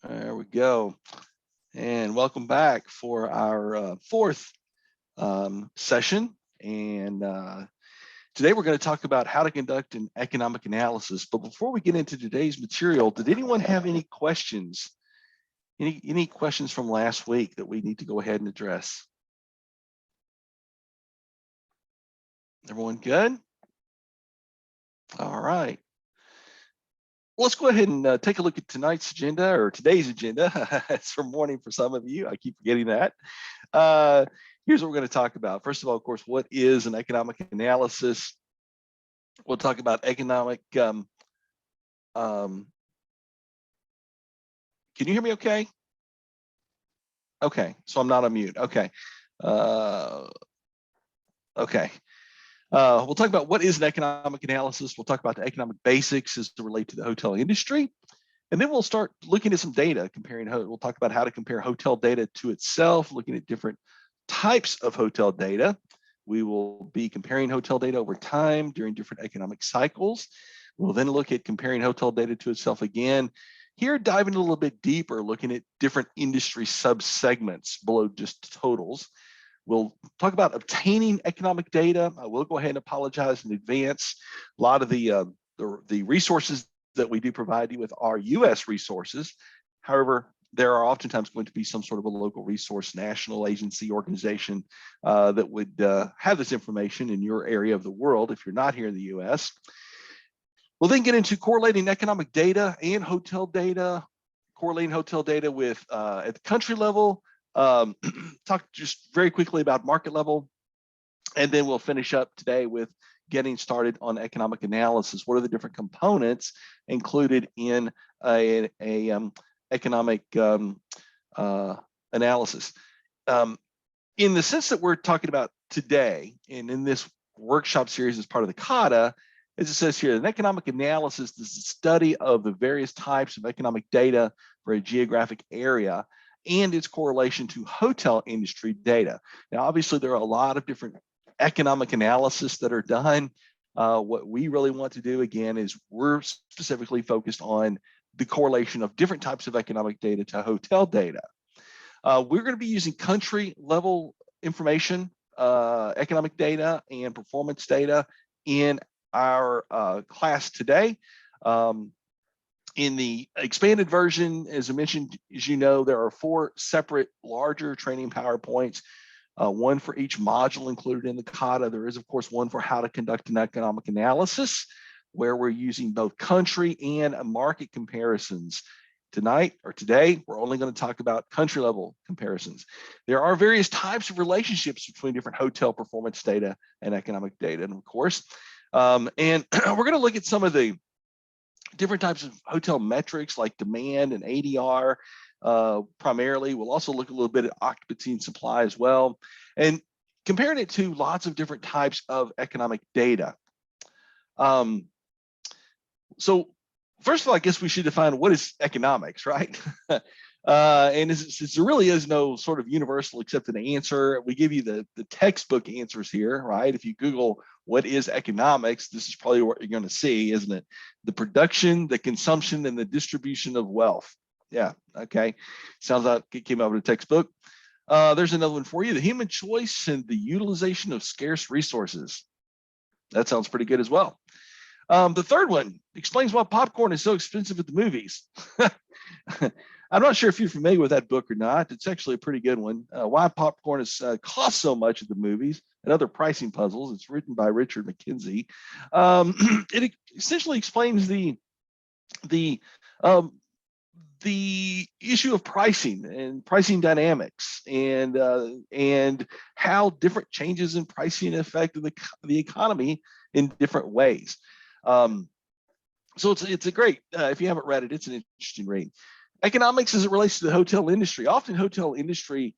There we go. And welcome back for our fourth session. And today we're going to talk about how to conduct an economic analysis. But before we get into today's material, did anyone have any questions? Any questions from last week that we need to go ahead and address? Everyone good? All right. Let's go ahead and take a look at tonight's agenda, or today's agenda. It's for morning for some of you. I keep forgetting that. Here's what we're going to talk about. First of all, of course, what is an economic analysis? We'll talk about economic. Can you hear me okay? Okay, so I'm not on mute. Okay. Okay. We'll talk about what is an economic analysis. We'll talk about the economic basics as to relate to the hotel industry. And then we'll start looking at some data, we'll talk about how to compare hotel data to itself, looking at different types of hotel data. We will be comparing hotel data over time during different economic cycles. We'll then look at comparing hotel data to itself again. Here, diving a little bit deeper, looking at different industry subsegments below just totals. We'll talk about obtaining economic data. I will go ahead and apologize in advance. A lot of the resources that we do provide you with are US resources. However, there are oftentimes going to be some sort of a local resource, national agency, organization that would have this information in your area of the world if you're not here in the US. We'll then get into correlating economic data and hotel data, correlating hotel data with at the country level, talk just very quickly about market level, and then we'll finish up today with getting started on economic analysis. What are the different components included in a economic analysis? In the sense that we're talking about today, and in this workshop series as part of the CAHTA, as it says here, an economic analysis is the study of the various types of economic data for a geographic area and its correlation to hotel industry data. Now, obviously, there are a lot of different economic analysis that are done. What we really want to do, again, is we're specifically focused on the correlation of different types of economic data to hotel data. We're going to be using country level information, economic data, and performance data in our class today. In the expanded version, as I mentioned, as you know, there are 4 separate larger training PowerPoints, one for each module included in the CAHTA. There is, of course, one for how to conduct an economic analysis, where we're using both country and market comparisons. Tonight or today, we're only going to talk about country level comparisons. There are various types of relationships between different hotel performance data and economic data, and of course, and we're going to look at some of the different types of hotel metrics like demand and ADR primarily. We'll also look a little bit at occupancy and supply as well, and comparing it to lots of different types of economic data. So first of all, I guess we should define what is economics, right? And since there really is no sort of universal accepted answer, we give you the textbook answers here, right? If you Google what is economics, this is probably what you're going to see, isn't it? The production, the consumption, and the distribution of wealth. Yeah, okay. Sounds like it came out of the textbook. There's another one for you. The human choice and the utilization of scarce resources. That sounds pretty good as well. The third one explains why popcorn is so expensive at the movies. I'm not sure if you're familiar with that book or not. It's actually a pretty good one. Why popcorn is costs so much at the movies and other pricing puzzles. It's written by Richard McKenzie. It essentially explains the issue of pricing and pricing dynamics and how different changes in pricing affect the economy in different ways. So it's a great, if you haven't read it, it's an interesting read. Economics as it relates to the hotel industry. Often hotel industry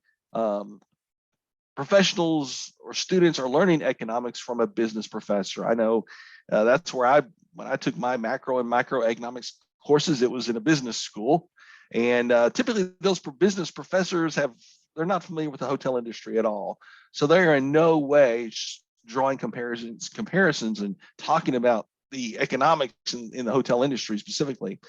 professionals or students are learning economics from a business professor. I know that's where when I took my macro and microeconomics courses, it was in a business school. And typically those business professors they're not familiar with the hotel industry at all. So they are in no way drawing comparisons and talking about the economics in the hotel industry specifically.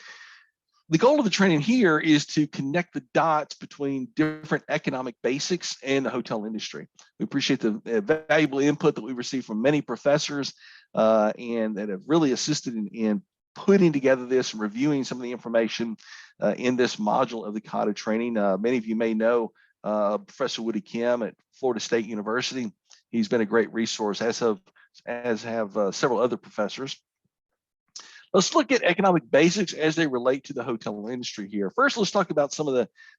The goal of the training here is to connect the dots between different economic basics and the hotel industry. We appreciate the valuable input that we received from many professors and that have really assisted in putting together this and reviewing some of the information in this module of the CAHTA training. Many of you may know Professor Woody Kim at Florida State University. He's been a great resource, as have several other professors. Let's look at economic basics as they relate to the hotel industry here. First, let's talk about some of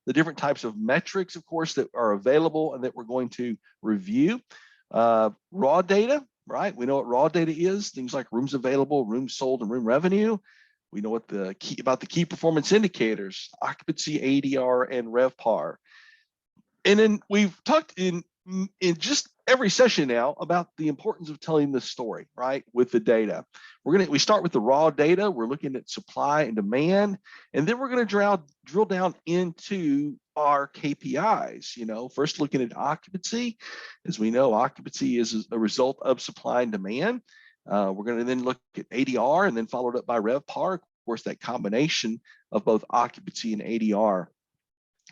the different types of metrics, of course, that are available and that we're going to review. Raw data, right? We know what raw data is, things like rooms available, rooms sold, and room revenue. We know what the key performance indicators, occupancy, ADR, and RevPAR. And then we've talked in just every session now about the importance of telling the story, right, with the data. We start with the raw data. We're looking at supply and demand, and then we're going to drill down into our KPIs. First looking at occupancy. As we know, occupancy is a result of supply and demand. We're going to then look at ADR and then followed up by RevPAR. Of course, that combination of both occupancy and ADR.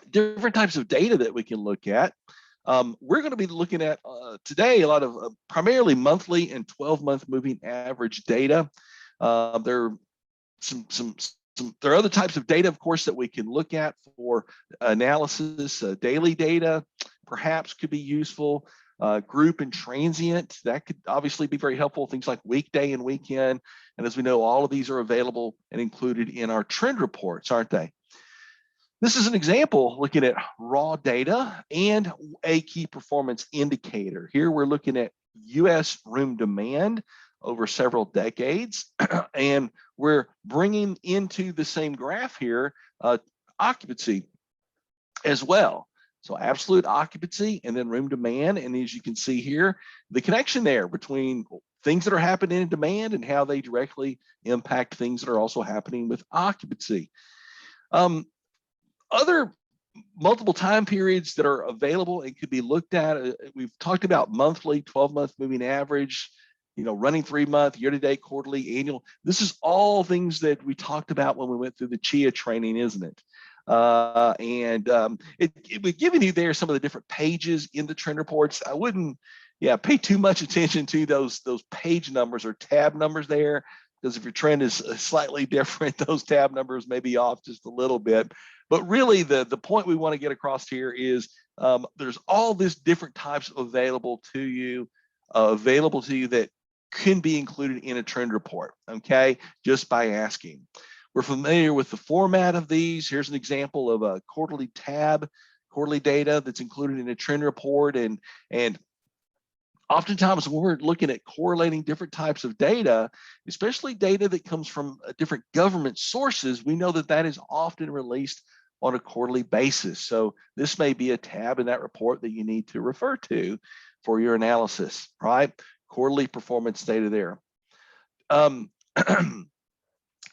Different types of data that we can look at. We're going to be looking at today a lot of primarily monthly and 12-month moving average data. There are there are other types of data, of course, that we can look at for analysis. Daily data perhaps could be useful. Group and transient, that could obviously be very helpful. Things like weekday and weekend. And as we know, all of these are available and included in our trend reports, aren't they? This is an example looking at raw data and a key performance indicator. Here we're looking at U.S. room demand over several decades, and we're bringing into the same graph here occupancy as well. So absolute occupancy and then room demand. And as you can see here, the connection there between things that are happening in demand and how they directly impact things that are also happening with occupancy. Other multiple time periods that are available and could be looked at. We've talked about monthly, 12-month moving average, running 3-month, year-to-date, quarterly, annual. This is all things that we talked about when we went through the CHIA training, isn't it? We've given you there some of the different pages in the trend reports. I wouldn't, pay too much attention to those page numbers or tab numbers there, because if your trend is slightly different, those tab numbers may be off just a little bit. But really, the point we want to get across here is there's all these different types available to you that can be included in a trend report, okay, just by asking. We're familiar with the format of these. Here's an example of a quarterly tab, quarterly data that's included in a trend report. And oftentimes when we're looking at correlating different types of data, especially data that comes from different government sources, we know that is often released on a quarterly basis. So this may be a tab in that report that you need to refer to for your analysis, right? Quarterly performance data there.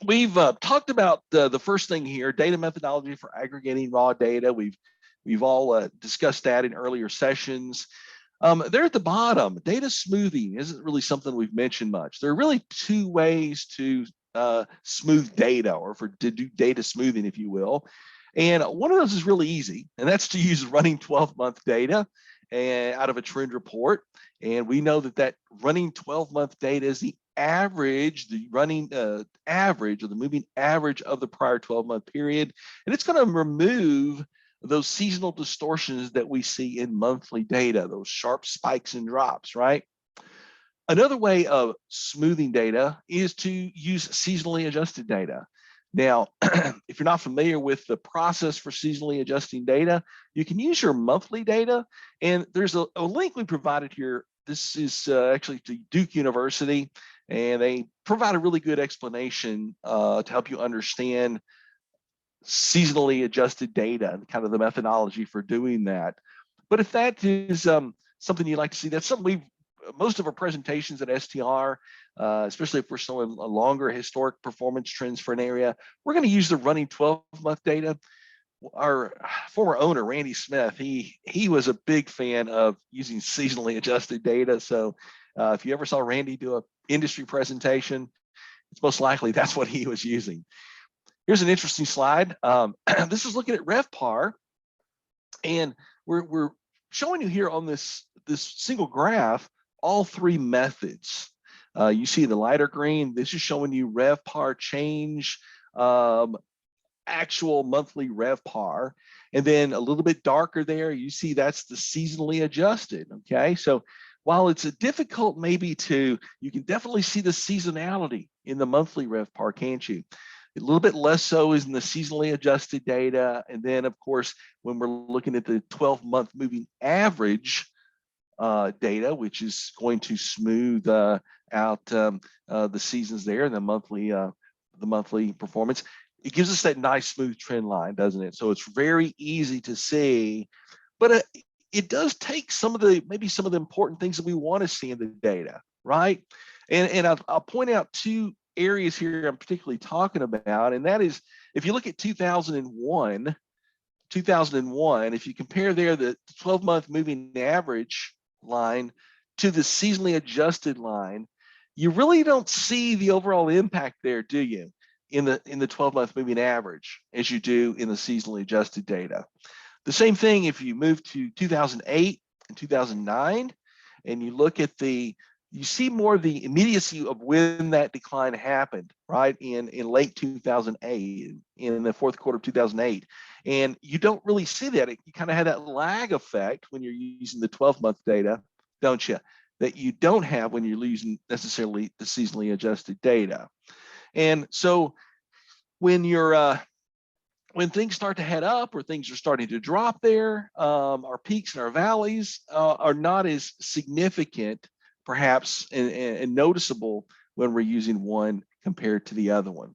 We've talked about the first thing here, data methodology for aggregating raw data. We've all discussed that in earlier sessions. There at the bottom, data smoothing isn't really something we've mentioned much. There are really two ways to smooth data, or to do data smoothing, if you will. And one of those is really easy, and that's to use running 12-month data out of a trend report. And we know that running 12-month data is the average, the running average, or the moving average of the prior 12-month period. And it's going to remove those seasonal distortions that we see in monthly data, those sharp spikes and drops, right? Another way of smoothing data is to use seasonally adjusted data. Now, if you're not familiar with the process for seasonally adjusting data, you can use your monthly data. And there's a link we provided here. This is actually to Duke University, and they provide a really good explanation to help you understand seasonally adjusted data and kind of the methodology for doing that. But if that is something you'd like to see, that's something most of our presentations at STR, especially if we're showing a longer historic performance trends for an area, we're going to use the running 12-month data. Our former owner, Randy Smith, he was a big fan of using seasonally adjusted data. So if you ever saw Randy do an industry presentation, it's most likely that's what he was using. Here's an interesting slide. This is looking at RevPAR, and we're showing you here on this single graph all three methods. You see the lighter green. This is showing you RevPAR change, actual monthly RevPAR, and then a little bit darker there, you see that's the seasonally adjusted. Okay, so while it's a difficult maybe you can definitely see the seasonality in the monthly RevPAR, can't you? A little bit less so is in the seasonally adjusted data. And then of course, when we're looking at the 12-month moving average data, which is going to smooth out the seasons there and the monthly performance, it gives us that nice smooth trend line, doesn't it? So it's very easy to see, but it does take maybe some of the important things that we want to see in the data, right? And I'll point out two areas here I'm particularly talking about, and that is if you look at 2001, if you compare there the 12-month moving average line to the seasonally adjusted line, you really don't see the overall impact there, do you? In the 12-month moving average as you do in the seasonally adjusted data. The same thing if you move to 2008 and 2009 and you look at you see more of the immediacy of when that decline happened, right? In late 2008, in the fourth quarter of 2008. And you don't really see that. You kind of have that lag effect when you're using the 12-month data, don't you? That you don't have when you're using necessarily the seasonally adjusted data. And so when things start to head up or things are starting to drop there, our peaks and our valleys are not as significant, perhaps, and noticeable when we're using one compared to the other one.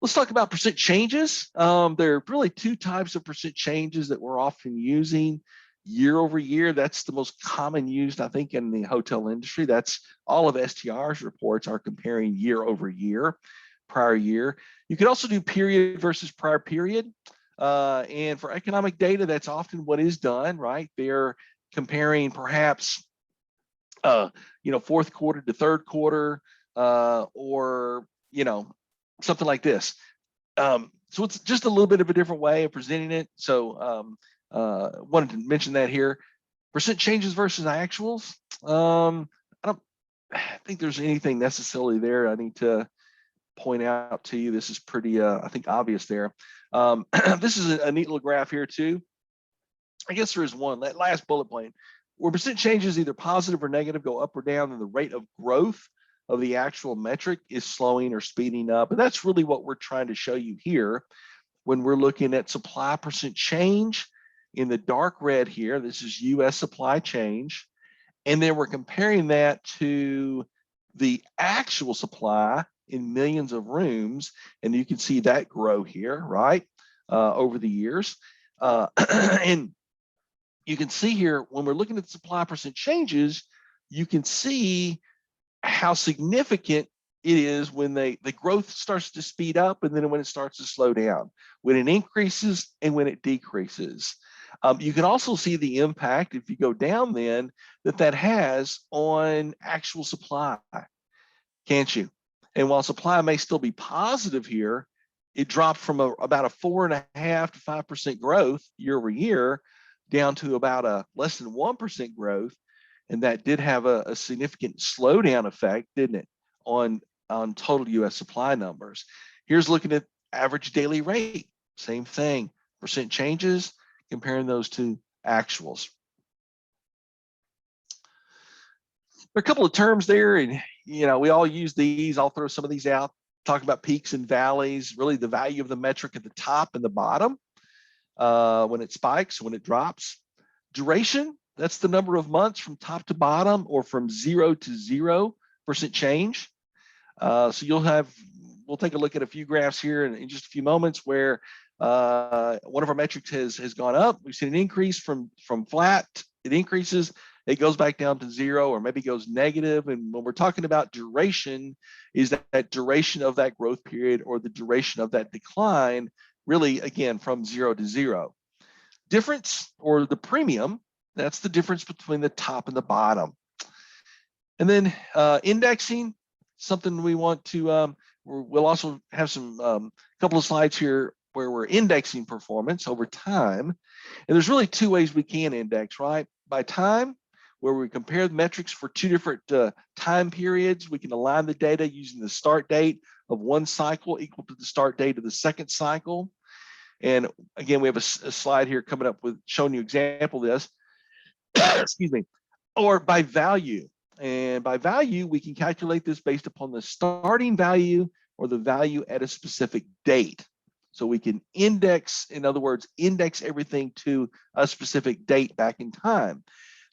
Let's talk about percent changes. There are really two types of percent changes that we're often using. Year over year, that's the most common used, I think, in the hotel industry. That's all of STR's reports are comparing year over year, prior year. You can also do period versus prior period. And for economic data, that's often what is done, right? They're comparing perhaps, fourth quarter to third quarter, or, something like this. So it's just a little bit of a different way of presenting it. So wanted to mention that here. Percent changes versus actuals. I don't think there's anything necessarily there I need to point out to you. This is pretty, I think, obvious there. This is a neat little graph here too. I guess there is one, that last bullet point, where percent changes either positive or negative, go up or down, and the rate of growth of the actual metric is slowing or speeding up. And that's really what we're trying to show you here when we're looking at supply percent change in the dark red here. This is US supply change. And then we're comparing that to the actual supply in millions of rooms. And you can see that grow here, right, over the years. And you can see here, when we're looking at supply percent changes, you can see how significant it is when the growth starts to speed up and then when it starts to slow down, when it increases and when it decreases. You can also see the impact, if you go down then, that has on actual supply, can't you? And while supply may still be positive here, it dropped from about a 4.5% to 5% growth year over year down to about a less than 1% growth. And that did have a significant slowdown effect, didn't it, on total US supply numbers. Here's looking at average daily rate, same thing, percent changes, comparing those to actuals. There are a couple of terms there, and we all use these. I'll throw some of these out, talk about peaks and valleys, really the value of the metric at the top and the bottom, when it spikes, when it drops. Duration, that's the number of months from top to bottom or from 0 to 0% change. So we'll take a look at a few graphs here in just a few moments where one of our metrics has gone up. We've seen an increase from flat, it increases, it goes back down to 0 or maybe goes negative. And when we're talking about duration, is that duration of that growth period or the duration of that decline, really, again, from 0 to 0. Difference, or the premium, that's the difference between the top and the bottom. And then indexing, something we want to, we'll also have some couple of slides here where we're indexing performance over time. And there's really two ways we can index, right? By time, where we compare the metrics for two different time periods. We can align the data using the start date of one cycle equal to the start date of the second cycle. And again, we have a slide here coming up with showing you an example of this. Excuse me. Or by value. And by value, we can calculate this based upon the starting value or the value at a specific date. So we can index, in other words, index everything to a specific date back in time.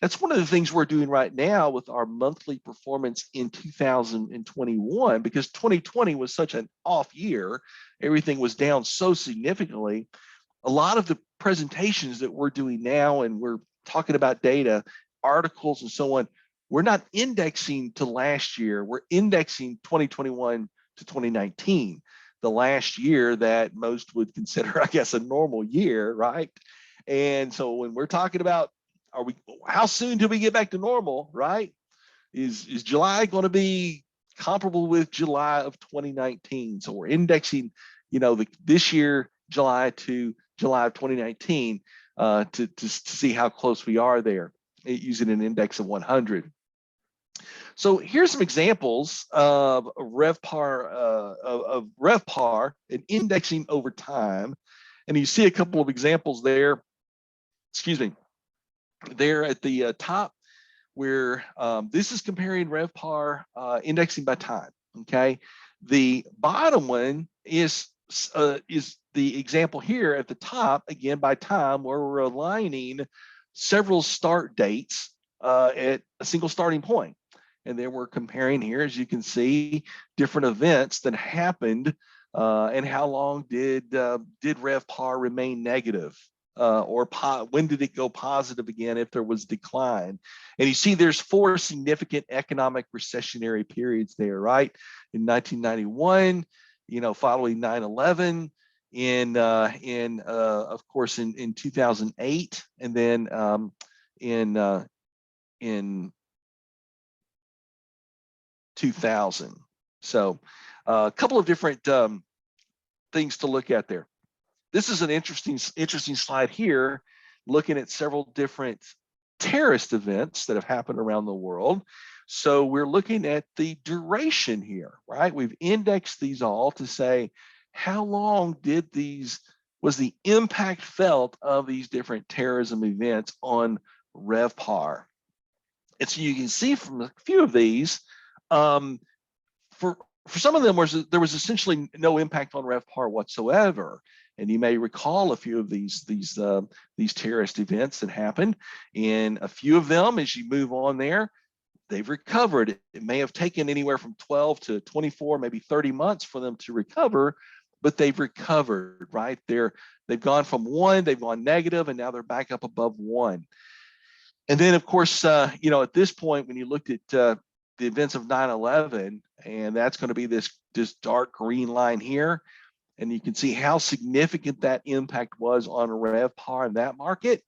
That's one of the things we're doing right now with our monthly performance in 2021, because 2020 was such an off year. Everything was down so significantly. A lot of the presentations that we're doing now, and we're talking about data, articles and so on, we're not indexing to last year. We're indexing 2021 to 2019, the last year that most would consider, I guess, a normal year, right? And so when we're talking about, how soon do we get back to normal, right? Is July going to be comparable with July of 2019? So we're indexing, this year, July to July of 2019 to see how close we are there using an index of 100. So here's some examples of RevPAR and indexing over time. And you see a couple of examples there, there at the top, where this is comparing RevPAR indexing by time, okay? The bottom one is the example here at the top, again, by time, where we're aligning several start dates at a single starting point. And then we're comparing here, as you can see, different events that happened and how long did RevPAR remain negative, or when did it go positive again if there was decline. And you see there's 4 significant economic recessionary periods there, right? In 1991, following 9/11, of course in 2008, and then in 2000. So a couple of different things to look at there. This is an interesting slide here, looking at several different terrorist events that have happened around the world. So we're looking at the duration here, right? We've indexed these all to say, how long was the impact felt of these different terrorism events on RevPAR? And so you can see from a few of these, for some of them, there was essentially no impact on RevPAR whatsoever. And you may recall a few of these terrorist events that happened. And a few of them, as you move on there, they've recovered. It may have taken anywhere from 12 to 24, maybe 30 months for them to recover, but they've recovered, right? They've gone from 1, they've gone negative, and now they're back up above 1. And then, of course, at this point, when you looked at the events of 9/11, and that's going to be this dark green line here, and you can see how significant that impact was on RevPAR in that market.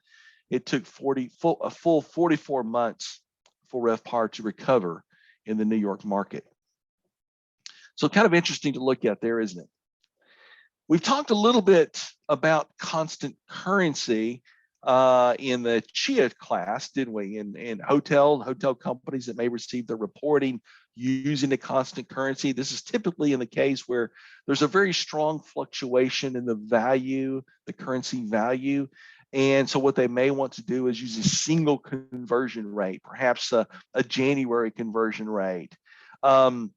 It took a full 44 months for RevPAR to recover in the New York market. So kind of interesting to look at there, isn't it? We've talked a little bit about constant currency in the CHIA class, didn't we? In hotel companies that may receive their reporting using the constant currency. This is typically in the case where there's a very strong fluctuation in the value, the currency value. And so what they may want to do is use a single conversion rate, perhaps a January conversion rate. And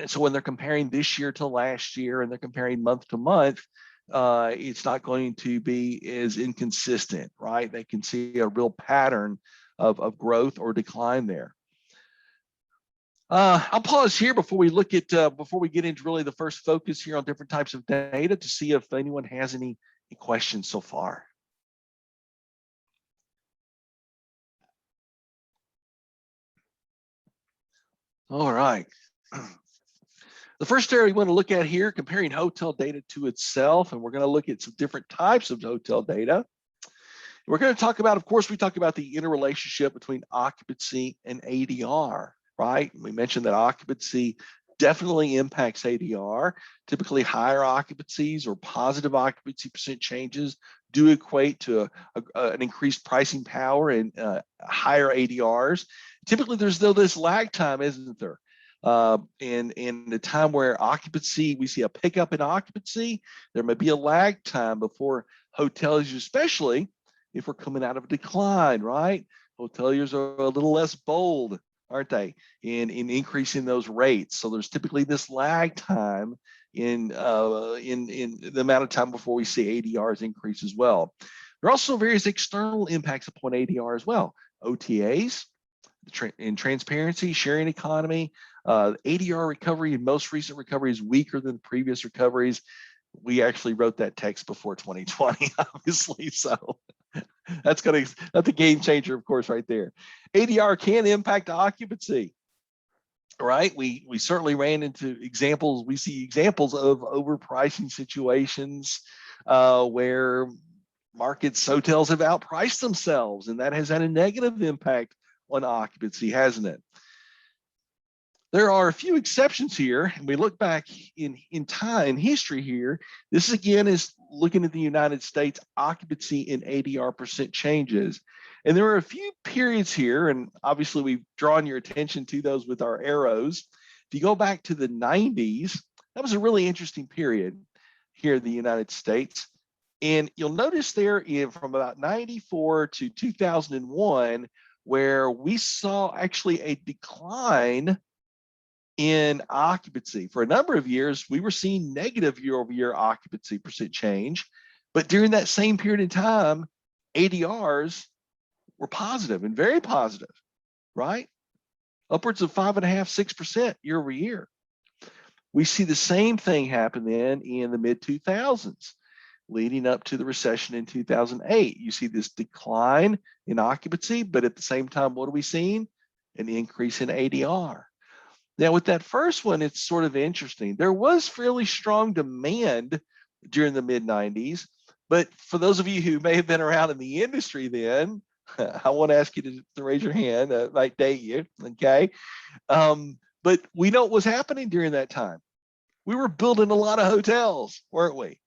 so when they're comparing this year to last year and they're comparing month to month, it's not going to be as inconsistent, right? They can see a real pattern of growth or decline there. I'll pause here before we look at before we get into really the first focus here on different types of data to see if anyone has any questions so far. All right. The first area we want to look at here, comparing hotel data to itself, and we're going to look at some different types of hotel data. We're going to talk about, of course, we talk about the interrelationship between occupancy and ADR, right? We mentioned that occupancy definitely impacts ADR. Typically higher occupancies or positive occupancy percent changes do equate to an increased pricing power and higher ADRs. Typically there's though this lag time, isn't there? In the time where occupancy, we see a pickup in occupancy, there may be a lag time before hotels, especially if we're coming out of a decline, right? Hoteliers are a little less bold, aren't they, in increasing those rates. So there's typically this lag time in the amount of time before we see ADRs increase as well. There are also various external impacts upon ADR as well. OTAs, in transparency, sharing economy, ADR recovery in most recent recovery is weaker than previous recoveries. We actually wrote that text before 2020, obviously, so that's a game changer, of course, right there. ADR can impact occupancy, right? We certainly ran into examples. We see examples of overpricing situations where hotels have outpriced themselves, and that has had a negative impact on occupancy, hasn't it? There are a few exceptions here, and we look back in time, history here. This again is looking at the United States occupancy and ADR percent changes. And there are a few periods here, and obviously we've drawn your attention to those with our arrows. If you go back to the 90s, that was a really interesting period here in the United States. And you'll notice there from about 94 to 2001, where we saw actually a decline in occupancy. For a number of years, we were seeing negative year-over-year occupancy percent change, but during that same period of time, ADRs were positive and very positive, right? Upwards of 5.5%, 6% year over year. We see the same thing happen then in the mid-2000s, leading up to the recession in 2008. You see this decline in occupancy, but at the same time, what are we seeing? An increase in ADR. Now, with that first one, it's sort of interesting. There was fairly strong demand during the mid-90s, but for those of you who may have been around in the industry then, I want to ask you to raise your hand. I might date you, okay? But we know what was happening during that time. We were building a lot of hotels, weren't we?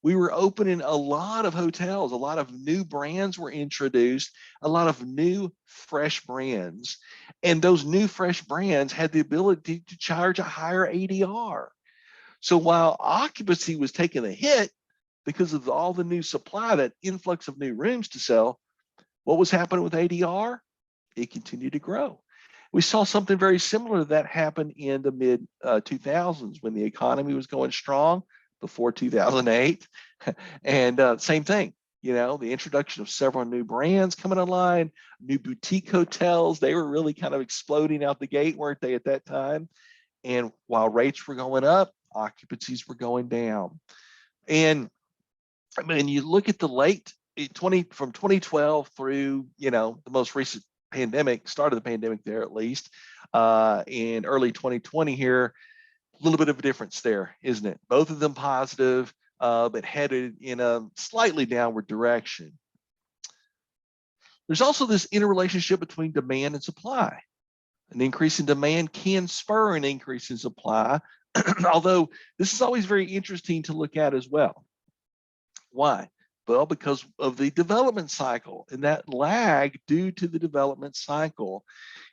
We were opening a lot of hotels, a lot of new brands were introduced, a lot of new fresh brands. And those new fresh brands had the ability to charge a higher ADR. So while occupancy was taking a hit because of all the new supply, that influx of new rooms to sell, what was happening with ADR? It continued to grow. We saw something very similar to that happen in the mid 2000s when the economy was going strong, before 2008. And same thing, you know, the introduction of several new brands coming online, new boutique hotels, they were really kind of exploding out the gate, weren't they, at that time? And while rates were going up, occupancies were going down. And I mean, you look at the from 2012 through, you know, the most recent pandemic, start of the pandemic there at least, in early 2020 here, a little bit of a difference there, isn't it? Both of them positive, but headed in a slightly downward direction. There's also this interrelationship between demand and supply. An increase in demand can spur an increase in supply, although this is always very interesting to look at as well. Why? Well, because of the development cycle and that lag due to the development cycle.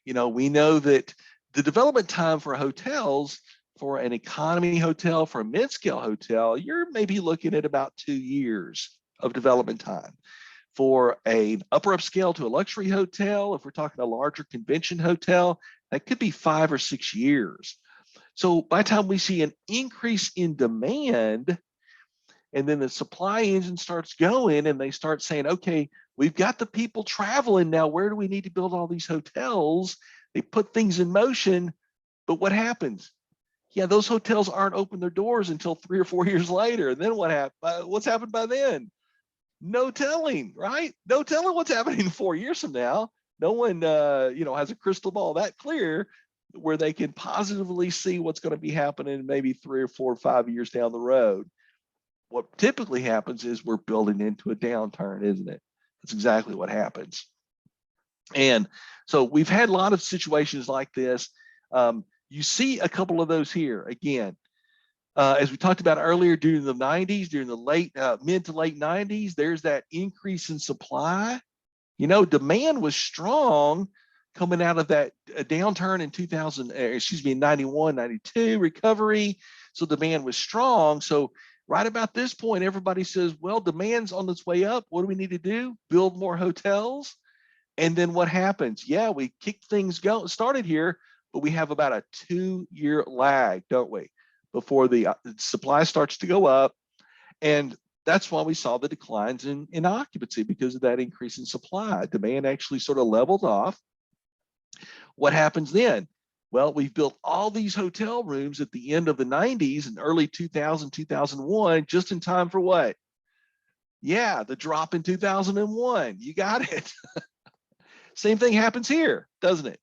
You know, we know that the development time for hotels, for an economy hotel, for a mid-scale hotel, you're maybe looking at about 2 years of development time. For an upper upscale to a luxury hotel, if we're talking a larger convention hotel, that could be 5 or 6 years. So by the time we see an increase in demand, and then the supply engine starts going and they start saying, okay, we've got the people traveling now, where do we need to build all these hotels? They put things in motion, but what happens? Yeah, those hotels aren't open their doors until 3 or 4 years later. And then what happened? What's happened by then? No telling, right? No telling what's happening 4 years from now. No one, you know, has a crystal ball that clear where they can positively see what's going to be happening maybe 3 or 4 or 5 years down the road. What typically happens is we're building into a downturn, isn't it? That's exactly what happens. And so we've had a lot of situations like this. You see a couple of those here again. As we talked about earlier, during the 90s, during the mid to late 90s, there's that increase in supply. You know, demand was strong coming out of that downturn in 91, 92 recovery. So demand was strong. So right about this point, everybody says, well, demand's on its way up. What do we need to do? Build more hotels. And then what happens? Yeah, we kick things started here, but we have about a 2-year lag, don't we? Before the supply starts to go up. And that's why we saw the declines in occupancy, because of that increase in supply. Demand actually sort of leveled off. What happens then? Well, we've built all these hotel rooms at the end of the 90s and early 2000, 2001, just in time for what? Yeah, the drop in 2001. You got it. Same thing happens here, doesn't it?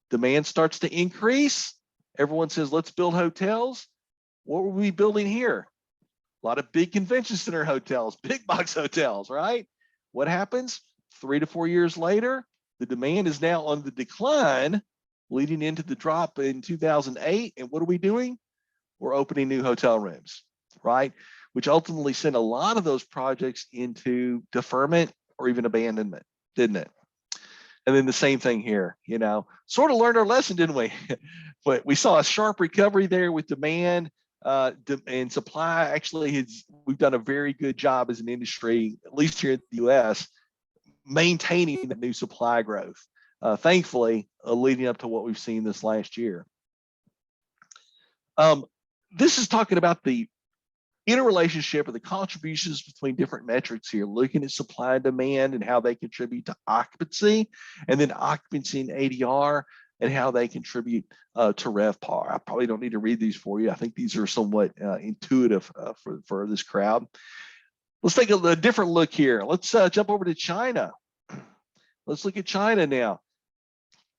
Demand starts to increase. Everyone says, let's build hotels. What were we building here? A lot of big convention center hotels, big box hotels, right? What happens? 3 to 4 years later, the demand is now on the decline, leading into the drop in 2008. And what are we doing? We're opening new hotel rooms, right? Which ultimately sent a lot of those projects into deferment or even abandonment, didn't it? And then the same thing here, you know, sort of learned our lesson, didn't we? But we saw a sharp recovery there with demand. And supply. Actually, we've done a very good job as an industry, at least here in the U.S., maintaining the new supply growth, thankfully, leading up to what we've seen this last year. This is talking about the interrelationship or the contributions between different metrics here, looking at supply and demand and how they contribute to occupancy, and then occupancy and ADR and how they contribute to RevPAR. I probably don't need to read these for you. I think these are somewhat intuitive for this crowd. Let's take a different look here. Let's jump over to China. Let's look at China now.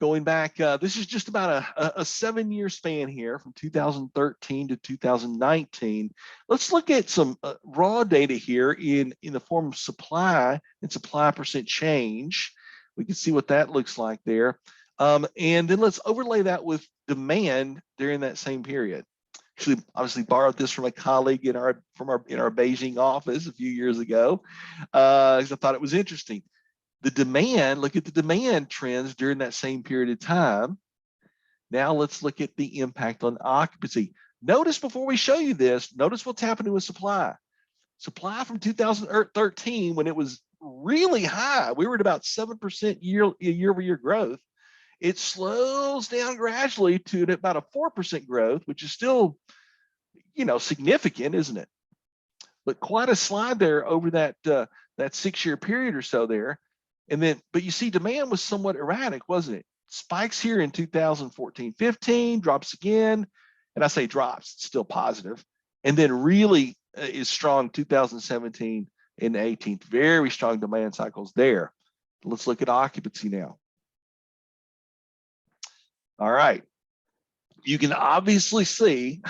Going back, this is just about a 7-year span here from 2013 to 2019. Let's look at some raw data here in the form of supply and supply percent change. We can see what that looks like there. And then let's overlay that with demand during that same period. Actually, obviously borrowed this from a colleague in our Beijing office a few years ago, because I thought it was interesting. The demand, look at the demand trends during that same period of time. Now let's look at the impact on occupancy. Notice before we show you this, notice what's happening with supply. Supply from 2013, when it was really high, we were at about 7% year-over-year growth. It slows down gradually to about a 4% growth, which is still, you know, significant, isn't it? But quite a slide there over that 6-year period or so there. And then, but you see, demand was somewhat erratic, wasn't it? Spikes here in 2014, 15, drops again. And I say drops, it's still positive. And then really is strong 2017 and 18, very strong demand cycles there. Let's look at occupancy now. All right. You can obviously see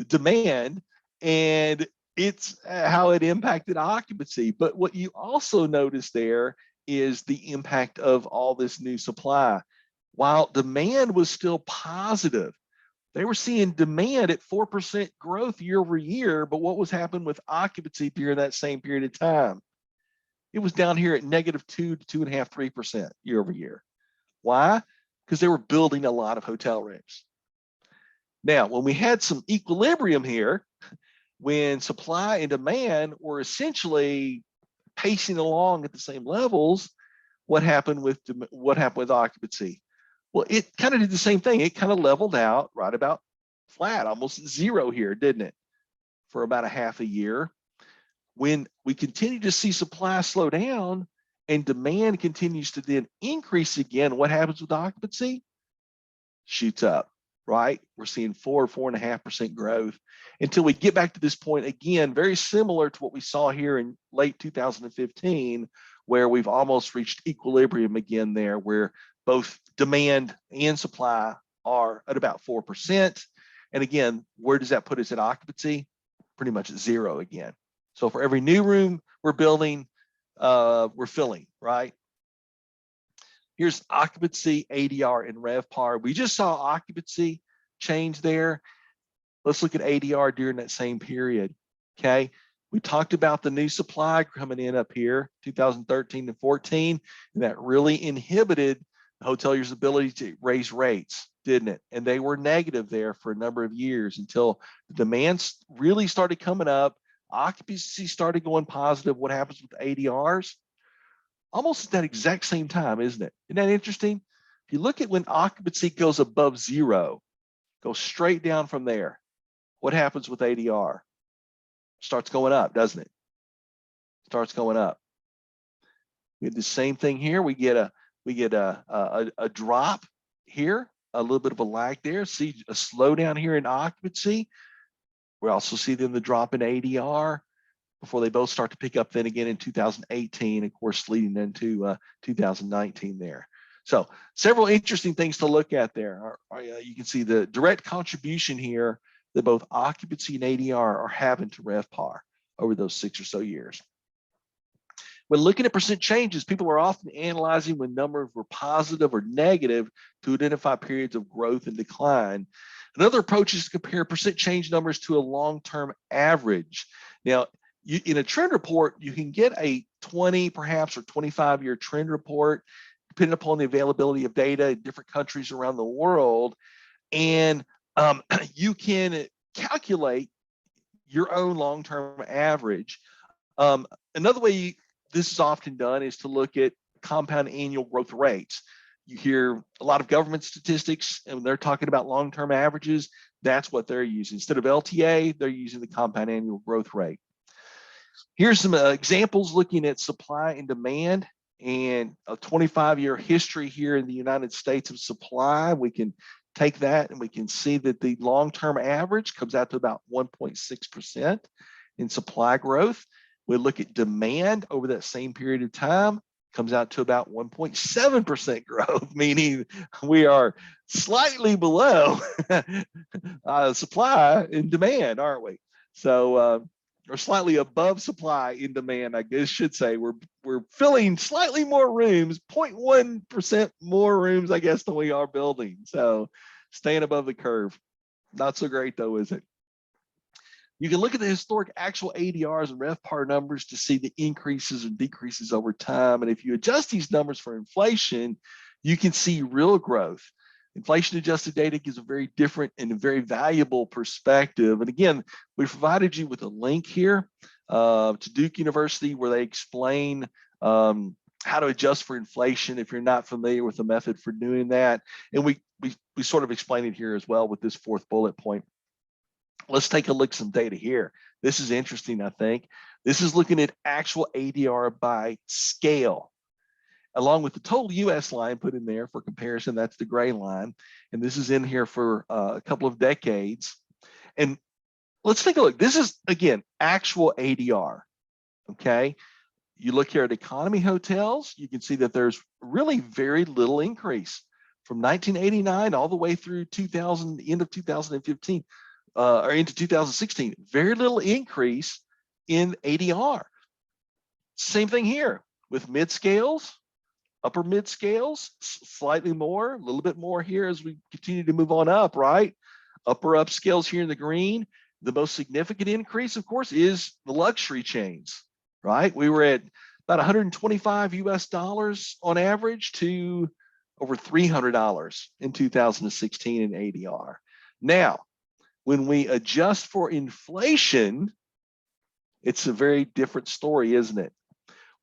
demand, and it's how it impacted occupancy. But what you also notice there is the impact of all this new supply. While demand was still positive, they were seeing demand at 4% growth year over year, but what was happening with occupancy during that same period of time? It was down here at -2 to 2.5, 3% year over year. Why? Because they were building a lot of hotel rooms. Now, when we had some equilibrium here, when supply and demand were essentially pacing along at the same levels, what happened with occupancy? Well, it kind of did the same thing. It kind of leveled out right about flat, almost zero here, didn't it? For about a half a year. When we continue to see supply slow down and demand continues to then increase again, what happens with occupancy? Shoots up, right? We're seeing 4.5% growth until we get back to this point again, very similar to what we saw here in late 2015, where we've almost reached equilibrium again there, where both demand and supply are at about 4%. And again, where does that put us at occupancy? Pretty much at zero again. So for every new room we're building, we're filling, right? Here's occupancy, ADR, and RevPAR. We just saw occupancy change there. Let's look at ADR during that same period. Okay. We talked about the new supply coming in up here, 2013 and 14, and that really inhibited hoteliers' ability to raise rates, didn't it? And they were negative there for a number of years until the demand really started coming up. Occupancy started going positive. What happens with ADRs? Almost at that exact same time, isn't it? Isn't that interesting? If you look at when occupancy goes above zero, go straight down from there. What happens with ADR? Starts going up, doesn't it? Starts going up. We have the same thing here. We get a drop here, a little bit of a lag there. See a slowdown here in occupancy. We also see then the drop in ADR before they both start to pick up then again in 2018, of course, leading into 2019 there. So several interesting things to look at there. You can see the direct contribution here that both occupancy and ADR are having to RevPAR over those 6 or so years. When looking at percent changes, people are often analyzing when numbers were positive or negative to identify periods of growth and decline. Another approach is to compare percent change numbers to a long-term average. Now, in a trend report, you can get a 20 perhaps or 25-year trend report, depending upon the availability of data in different countries around the world. And you can calculate your own long-term average. Another way this is often done is to look at compound annual growth rates. You hear a lot of government statistics, and they're talking about long-term averages. That's what they're using. Instead of LTA, they're using the compound annual growth rate. Here's some examples looking at supply and demand and a 25-year history here in the United States of supply. We can take that and we can see that the long-term average comes out to about 1.6% in supply growth. We look at demand over that same period of time, comes out to about 1.7% growth, meaning we are slightly below supply and demand, aren't we? So, or slightly above supply in demand, I guess should say. We're filling slightly more rooms, 0.1% more rooms, I guess, than we are building. So staying above the curve. Not so great though, is it? You can look at the historic actual ADRs and RevPAR numbers to see the increases and decreases over time. And if you adjust these numbers for inflation, you can see real growth. Inflation adjusted data gives a very different and a very valuable perspective. And again, we provided you with a link here to Duke University where they explain how to adjust for inflation if you're not familiar with the method for doing that. And we sort of explain it here as well with this fourth bullet point. Let's take a look at some data here. This is interesting, I think. This is looking at actual ADR by scale, along with the total US line put in there for comparison. That's the gray line. And this is in here for a couple of decades. And let's take a look. This is, again, actual ADR, okay? You look here at economy hotels, you can see that there's really very little increase from 1989 all the way through 2000, end of 2015. Or into 2016, very little increase in ADR. Same thing here with mid scales, upper mid scales, slightly more, a little bit more here as we continue to move on up, right? Upper upscales here in the green. The most significant increase, of course, is the luxury chains, right? We were at about 125 US dollars on average to over $300 in 2016 in ADR. Now, when we adjust for inflation, it's a very different story, isn't it?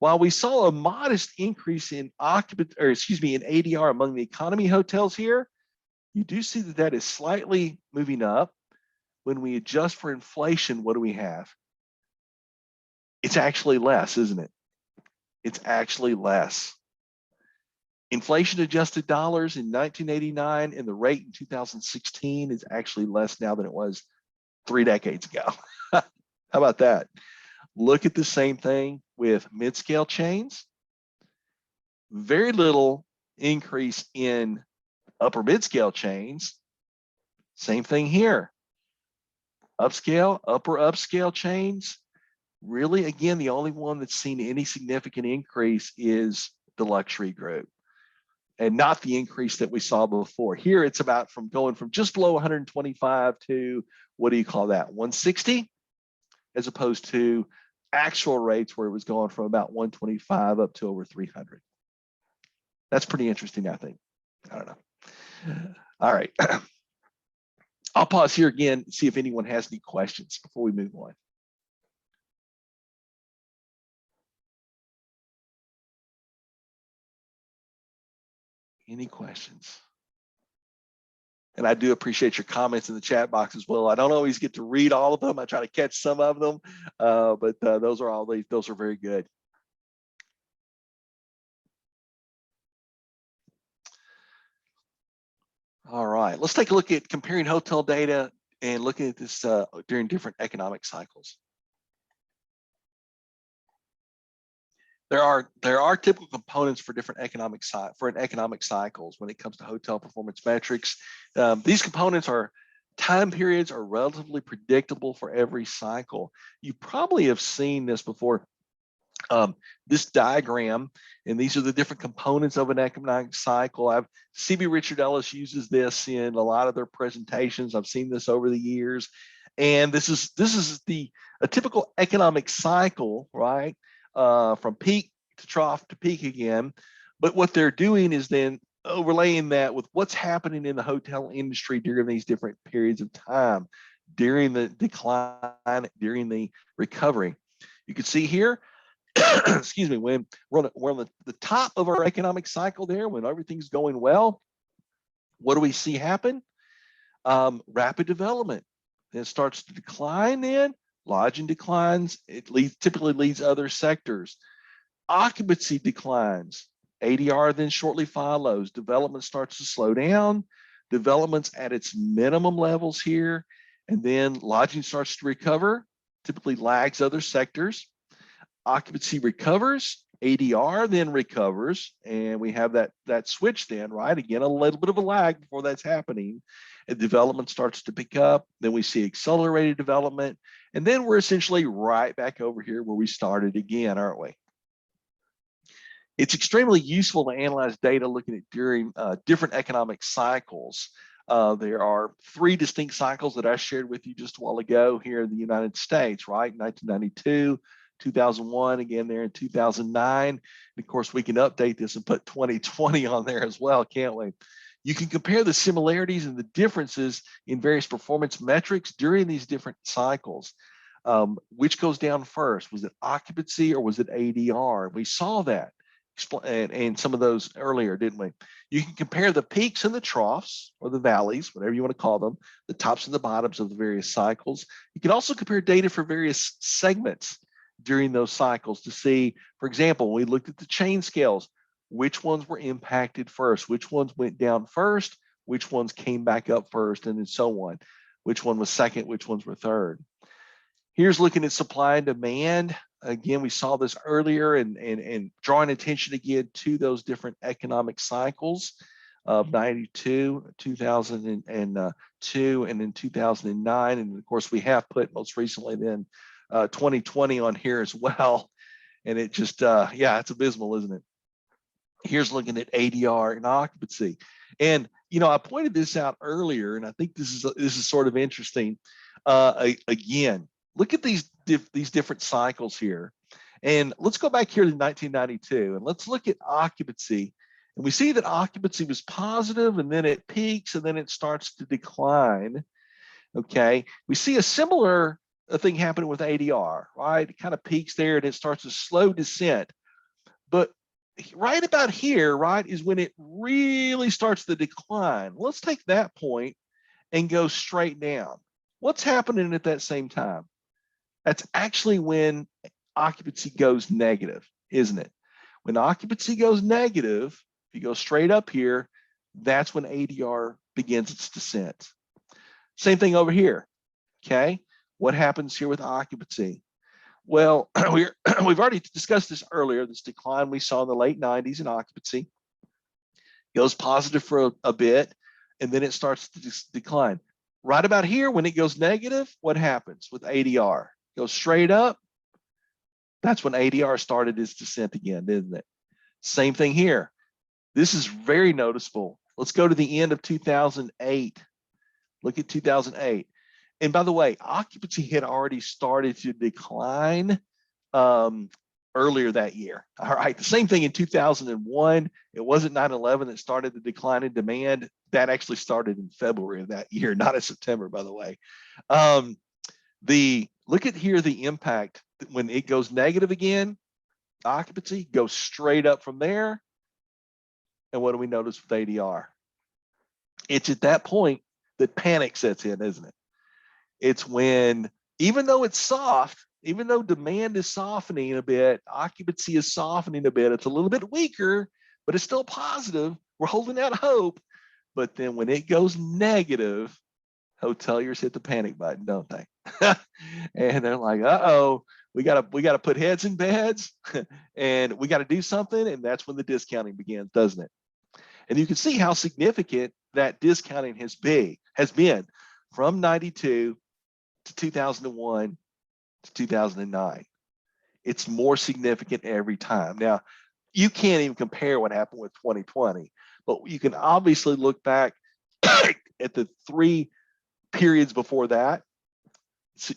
While we saw a modest increase in in ADR among the economy hotels here, you do see that that is slightly moving up. When we adjust for inflation, what do we have? It's actually less, isn't it? It's actually less. Inflation adjusted dollars in 1989 and the rate in 2016 is actually less now than it was 3 decades ago. How about that? Look at the same thing with mid-scale chains. Very little increase in upper mid-scale chains. Same thing here. Upscale, upper upscale chains. Really, again, the only one that's seen any significant increase is the luxury group. and not the increase that we saw before. Here, it's about going from just below 125 to, what do you call that, 160, as opposed to actual rates where it was going from about 125 up to over 300. That's pretty interesting, I think. I don't know. All right. I'll pause here again and see if anyone has any questions before we move on. Any questions? And I do appreciate your comments in the chat box as well. I don't always get to read all of them. I try to catch some of them, but those are very good. All right, let's take a look at comparing hotel data and looking at this during different economic cycles. There are typical components for different economic cycles when it comes to hotel performance metrics. These components are time periods are relatively predictable for every cycle. You probably have seen this before. This diagram, and these are the different components of an economic cycle. CB Richard Ellis uses this in a lot of their presentations. I've seen this over the years, and this is a typical economic cycle, right? From peak to trough to peak again. But what they're doing is then overlaying that with what's happening in the hotel industry during these different periods of time, during the decline, during the recovery. You can see here, excuse me, when we're on the top of our economic cycle there, when everything's going well, what do we see happen? Rapid development. Then it starts to decline then. Lodging declines, typically leads other sectors. Occupancy declines. ADR then shortly follows. Development starts to slow down. Development's at its minimum levels here. And then lodging starts to recover, typically lags other sectors. Occupancy recovers, ADR then recovers, and we have that switch then, right? Again, a little bit of a lag before that's happening. And development starts to pick up. Then we see accelerated development. And then we're essentially right back over here where we started again, aren't we? It's extremely useful to analyze data looking at during different economic cycles. There are 3 distinct cycles that I shared with you just a while ago here in the United States, right? 1992, 2001, again there in 2009. And of course, we can update this and put 2020 on there as well, can't we? You can compare the similarities and the differences in various performance metrics during these different cycles. Which goes down first? Was it occupancy or was it ADR? We saw that and some of those earlier, didn't we? You can compare the peaks and the troughs, or the valleys, whatever you want to call them, the tops and the bottoms of the various cycles. You can also compare data for various segments during those cycles to see, for example, when we looked at the chain scales, which ones were impacted first, which ones went down first, which ones came back up first, and then so on. Which one was second, which ones were third. Here's looking at supply and demand. Again, we saw this earlier and drawing attention again to those different economic cycles of 92, 2002, and then 2009. And of course, we have put most recently then 2020 on here as well. And it just, yeah, it's abysmal, isn't it? Here's looking at ADR and occupancy. And, you know, I pointed this out earlier, and I think this is sort of interesting. Again, look at these different cycles here. And let's go back here to 1992 and let's look at occupancy. And we see that occupancy was positive, and then it peaks, and then it starts to decline. Okay, we see a similar thing happening with ADR, right? It kind of peaks there and it starts a slow descent. But right about here, right, is when it really starts to decline. Let's take that point and go straight down. What's happening at that same time? That's actually when occupancy goes negative, isn't it? When occupancy goes negative, if you go straight up here, that's when ADR begins its descent. Same thing over here, okay? What happens here with occupancy? Well, we've already discussed this earlier, this decline we saw in the late 90s in occupancy. Goes positive for a bit, and then it starts to decline. Right about here, when it goes negative, what happens with ADR? Goes straight up. That's when ADR started its descent again, didn't it? Same thing here. This is very noticeable. Let's go to the end of 2008. Look at 2008. And by the way, occupancy had already started to decline earlier that year. All right, the same thing in 2001. It wasn't 9/11 that started the decline in demand. That actually started in February of that year, not in September, by the way. Look at here the impact when it goes negative again. Occupancy goes straight up from there. And what do we notice with ADR? It's at that point that panic sets in, isn't it? It's when, even though it's soft, even though demand is softening a bit, occupancy is softening a bit, it's a little bit weaker, but it's still positive. We're holding out hope. But then when it goes negative, hoteliers hit the panic button, don't they? And they're like, uh-oh, we gotta put heads in beds and we gotta do something. And that's when the discounting begins, doesn't it? And you can see how significant that discounting has been from 92 to 2001 to 2009. It's more significant every time. Now, you can't even compare what happened with 2020, but you can obviously look back at the 3 periods before that,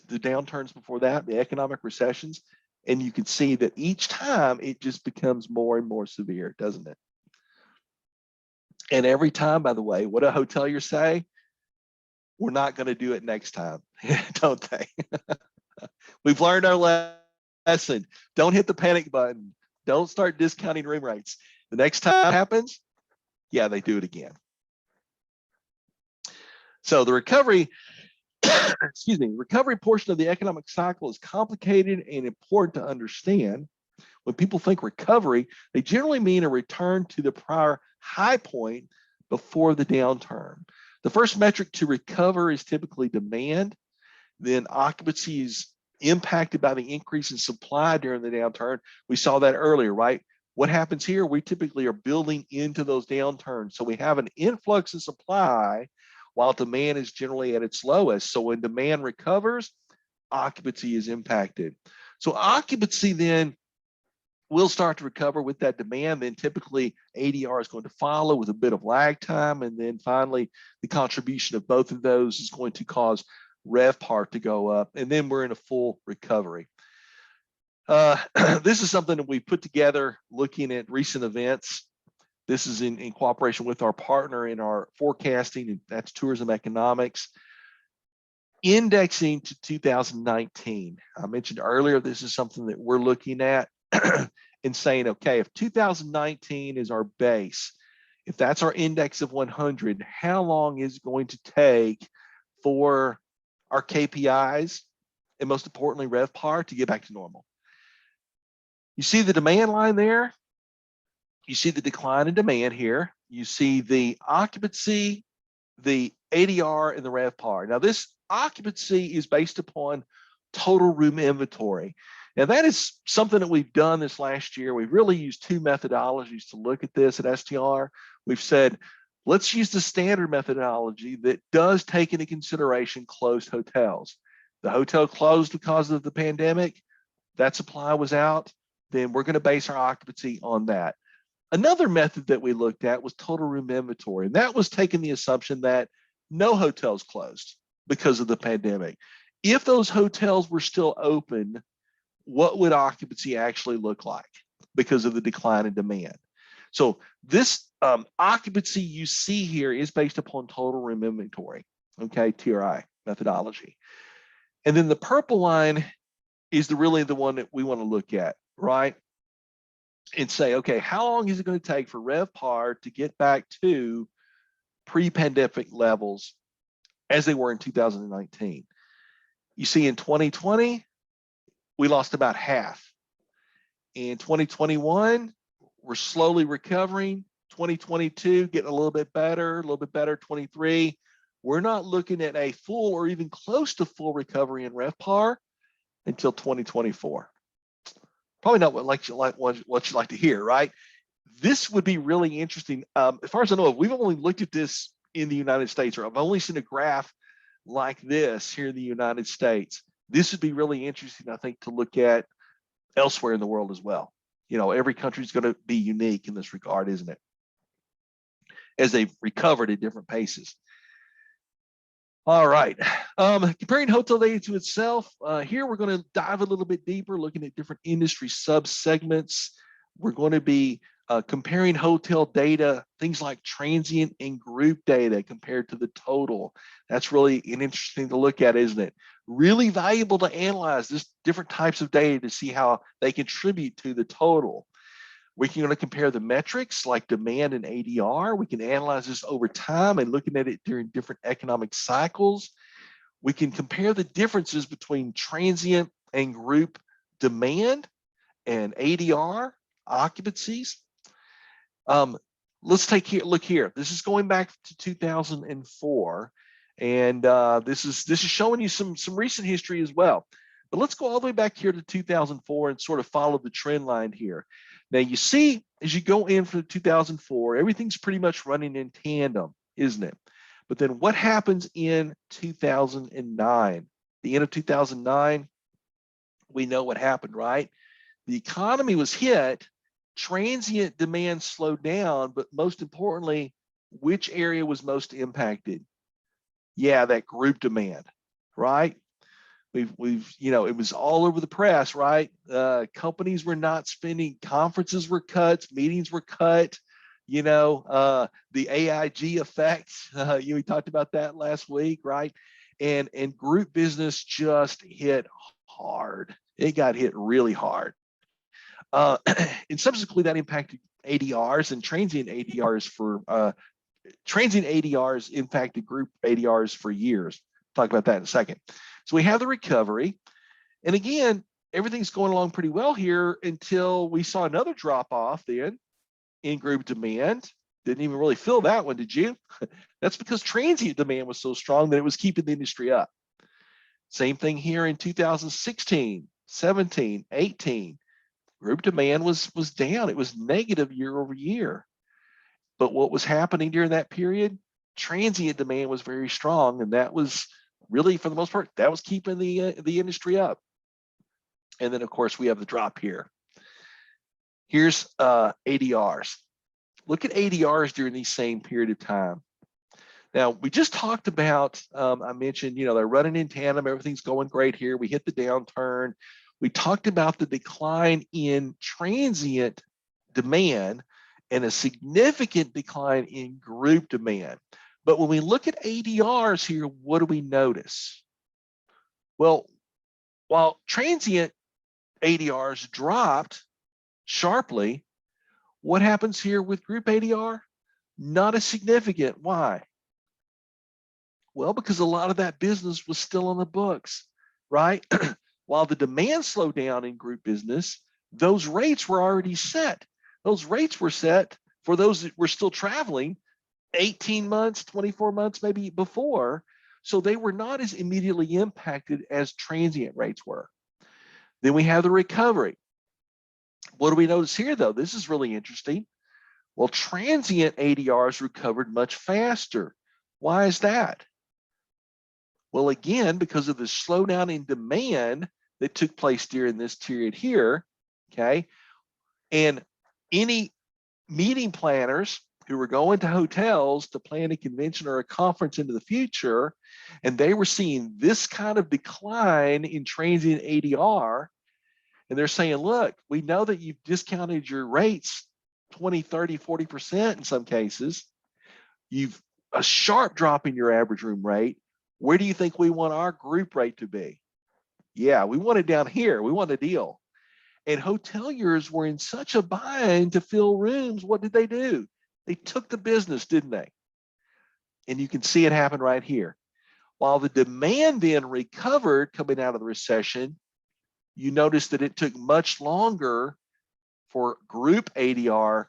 the downturns before that, the economic recessions, and you can see that each time it just becomes more and more severe, doesn't it? And every time, by the way, what do hoteliers say? We're not going to do it next time, don't they? We've learned our lesson. Don't hit the panic button. Don't start discounting room rates. The next time it happens, yeah, they do it again. So the recovery, excuse me, recovery portion of the economic cycle is complicated and important to understand. When people think recovery, they generally mean a return to the prior high point before the downturn. The first metric to recover is typically demand. Then occupancy is impacted by the increase in supply during the downturn. We saw that earlier, right? What happens here? We typically are building into those downturns. So we have an influx of supply while demand is generally at its lowest. So when demand recovers, occupancy is impacted. So occupancy then will start to recover with that demand. Then typically ADR is going to follow with a bit of lag time. And then finally, the contribution of both of those is going to cause RevPAR to go up. And then we're in a full recovery. This is something that we put together looking at recent events. This is in cooperation with our partner in our forecasting, and that's Tourism Economics. Indexing to 2019. I mentioned earlier, this is something that we're looking at and saying, okay, if 2019 is our base, if that's our index of 100, how long is it going to take for our KPIs and most importantly, RevPAR to get back to normal? You see the demand line there. You see the decline in demand here. You see the occupancy, the ADR, and the RevPAR. Now, this occupancy is based upon total room inventory. Now, that is something that we've done this last year. We've really used 2 methodologies to look at this at STR. We've said, let's use the standard methodology that does take into consideration closed hotels. The hotel closed because of the pandemic, that supply was out, then we're going to base our occupancy on that. Another method that we looked at was total room inventory, and that was taking the assumption that no hotels closed because of the pandemic. If those hotels were still open, what would occupancy actually look like because of the decline in demand? So this occupancy you see here is based upon total room inventory, okay, TRI methodology. And then the purple line is really the one that we want to look at, right? And say, okay, how long is it going to take for RevPAR to get back to pre-pandemic levels as they were in 2019? You see in 2020, we lost about half. In 2021, we're slowly recovering. 2022, getting a little bit better, 23. We're not looking at a full or even close to full recovery in RevPAR until 2024. Probably not what you like to hear, right? This would be really interesting. As far as I know, we've only looked at this in the United States, or I've only seen a graph like this here in the United States. This would be really interesting, I think, to look at elsewhere in the world as well. You know, every country is going to be unique in this regard, isn't it? as they've recovered at different paces. All right, comparing hotel data to itself, here we're going to dive a little bit deeper, looking at different industry subsegments. We're going to be comparing hotel data, things like transient and group data compared to the total. That's really an interesting to look at, isn't it? Really valuable to analyze this different types of data to see how they contribute to the total. We're going to compare the metrics like demand and ADR. We can analyze this over time and looking at it during different economic cycles. We can compare the differences between transient and group demand and ADR occupancies. Let's take a look here. This is going back to 2004, and this is showing you some recent history as well. But let's go all the way back here to 2004 and sort of follow the trend line here. Now you see, as you go in for 2004, everything's pretty much running in tandem, isn't it? But then what happens in 2009? The end of 2009, we know what happened, right? The economy was hit, transient demand slowed down, but most importantly, which area was most impacted? Yeah, that group demand, right? We've it was all over the press, right? Companies were not spending, conferences were cut, meetings were cut, the AIG effect, we talked about that last week, right? And group business just hit hard. It got hit really hard. And subsequently that impacted ADRs and transient ADRs transient ADRs impacted group ADRs for years. Talk about that in a second. So we have the recovery. And again, everything's going along pretty well here until we saw another drop off then in group demand. Didn't even really feel that one, did you? That's because transient demand was so strong that it was keeping the industry up. Same thing here in 2016, 17, 18. Group demand was down. It was negative year over year. But what was happening during that period? Transient demand was very strong, and that was really, for the most part, that was keeping the industry up. And then, of course, we have the drop here. Here's ADRs. Look at ADRs during the same period of time. Now, we just talked about, I mentioned, they're running in tandem. Everything's going great here. We hit the downturn. We talked about the decline in transient demand and a significant decline in group demand. But when we look at ADRs here, what do we notice? Well, while transient ADRs dropped sharply, what happens here with group ADR? Not as significant. Why? Well, because a lot of that business was still on the books, right? While the demand slowed down in group business, those rates were already set. Those rates were set for those that were still traveling 18 months, 24 months, maybe before. So they were not as immediately impacted as transient rates were. Then we have the recovery. What do we notice here, though? This is really interesting. Well, transient ADRs recovered much faster. Why is that? Well, again, because of the slowdown in demand that took place during this period here, okay? And any meeting planners who were going to hotels to plan a convention or a conference into the future, and they were seeing this kind of decline in transient ADR, and they're saying, look, we know that you've discounted your rates 20, 30, 40% in some cases. You've a sharp drop in your average room rate. Where do you think we want our group rate to be? Yeah, we want it down here. We want a deal. And hoteliers were in such a bind to fill rooms. What did they do? They took the business, didn't they? And you can see it happen right here. While the demand then recovered coming out of the recession, you notice that it took much longer for group ADR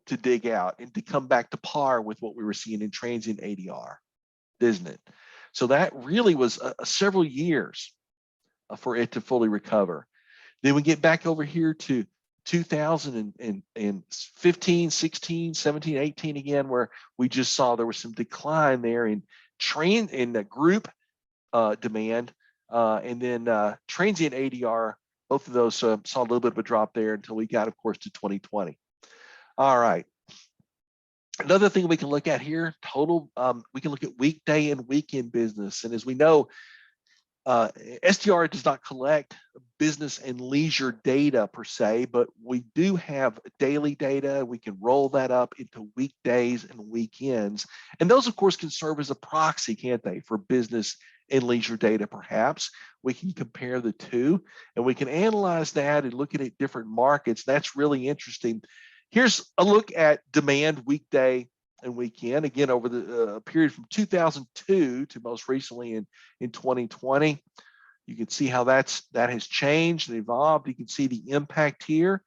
to dig out and to come back to par with what we were seeing in transient ADR, isn't it? So that really was several years for it to fully recover. Then we get back over here to 2015, 16, 17, 18 again, where we just saw there was some decline there in the group demand, and then transient ADR. Both of those saw a little bit of a drop there until we got, of course, to 2020. All right. Another thing we can look at here, total, we can look at weekday and weekend business. And as we know, STR does not collect business and leisure data per se, but we do have daily data. We can roll that up into weekdays and weekends. And those, of course, can serve as a proxy, can't they, for business and leisure data, perhaps. We can compare the two and we can analyze that and look at different markets. That's really interesting. Here's a look at demand weekday and weekend, again, over the period from 2002 to most recently in 2020. You can see how that has changed and evolved. You can see the impact here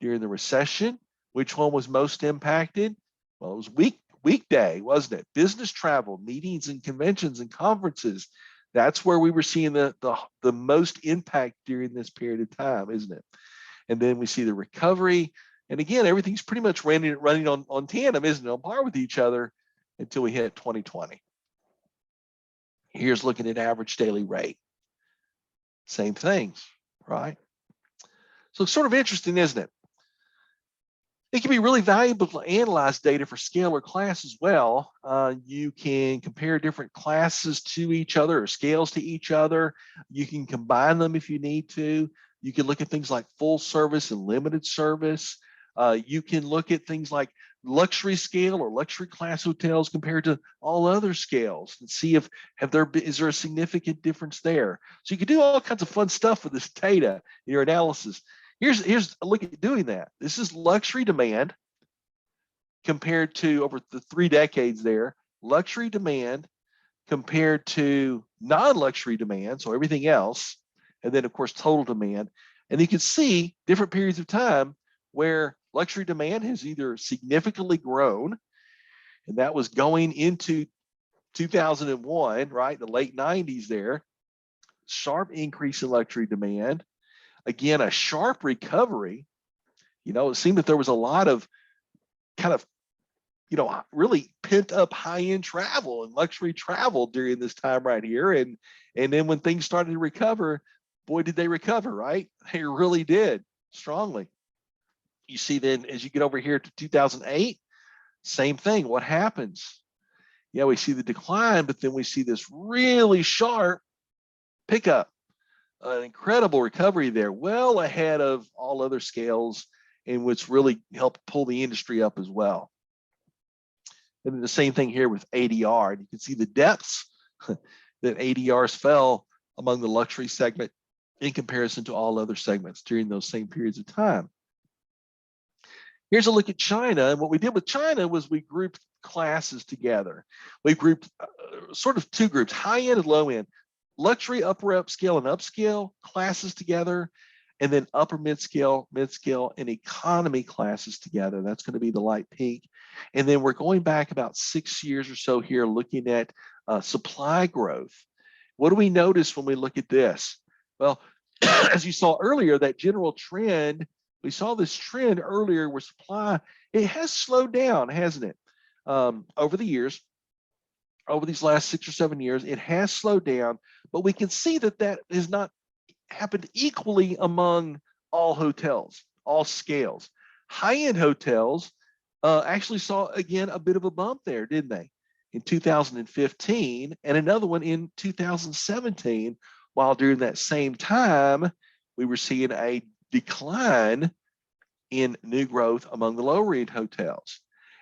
during the recession. Which one was most impacted? Well, it was weekday, wasn't it? Business travel, meetings and conventions and conferences. That's where we were seeing the most impact during this period of time, isn't it? And then we see the recovery. And again, everything's pretty much running on tandem, isn't it? On par with each other until we hit 2020. Here's looking at average daily rate. Same things, right? So it's sort of interesting, isn't it? It can be really valuable to analyze data for scale or class as well. You can compare different classes to each other or scales to each other. You can combine them if you need to. You can look at things like full service and limited service. You can look at things like luxury scale or luxury class hotels compared to all other scales and see if is there a significant difference there. So you can do all kinds of fun stuff with this data in your analysis. Here's a look at doing that. This is luxury demand compared to over the 3 decades there. Luxury demand compared to non-luxury demand, so everything else, and then of course total demand. And you can see different periods of time where luxury demand has either significantly grown, and that was going into 2001, right? The late 90s there. Sharp increase in luxury demand. Again, a sharp recovery. It seemed that there was a lot of kind of, really pent up high-end travel and luxury travel during this time right here. And then when things started to recover, boy, did they recover, right? They really did strongly. You see then as you get over here to 2008, same thing. What happens? Yeah, we see the decline, but then we see this really sharp pickup. An incredible recovery there, well ahead of all other scales, and which really helped pull the industry up as well. And then the same thing here with ADR. And you can see the depths that ADRs fell among the luxury segment in comparison to all other segments during those same periods of time. Here's a look at China. And what we did with China was we grouped classes together. We grouped sort of two groups, high end and low end. Luxury, upper upscale and upscale classes together, and then upper mid-scale, and economy classes together. That's going to be the light pink. And then we're going back about 6 years or so here looking at supply growth. What do we notice when we look at this? Well, as you saw earlier, that general trend, we saw this trend earlier where supply, it has slowed down, hasn't it? Over the years. Over these last 6 or 7 years, it has slowed down, but we can see that has not happened equally among all hotels, all scales. High-end hotels actually saw, again, a bit of a bump there, didn't they? In 2015 and another one in 2017, while during that same time, we were seeing a decline in new growth among the lower-end hotels.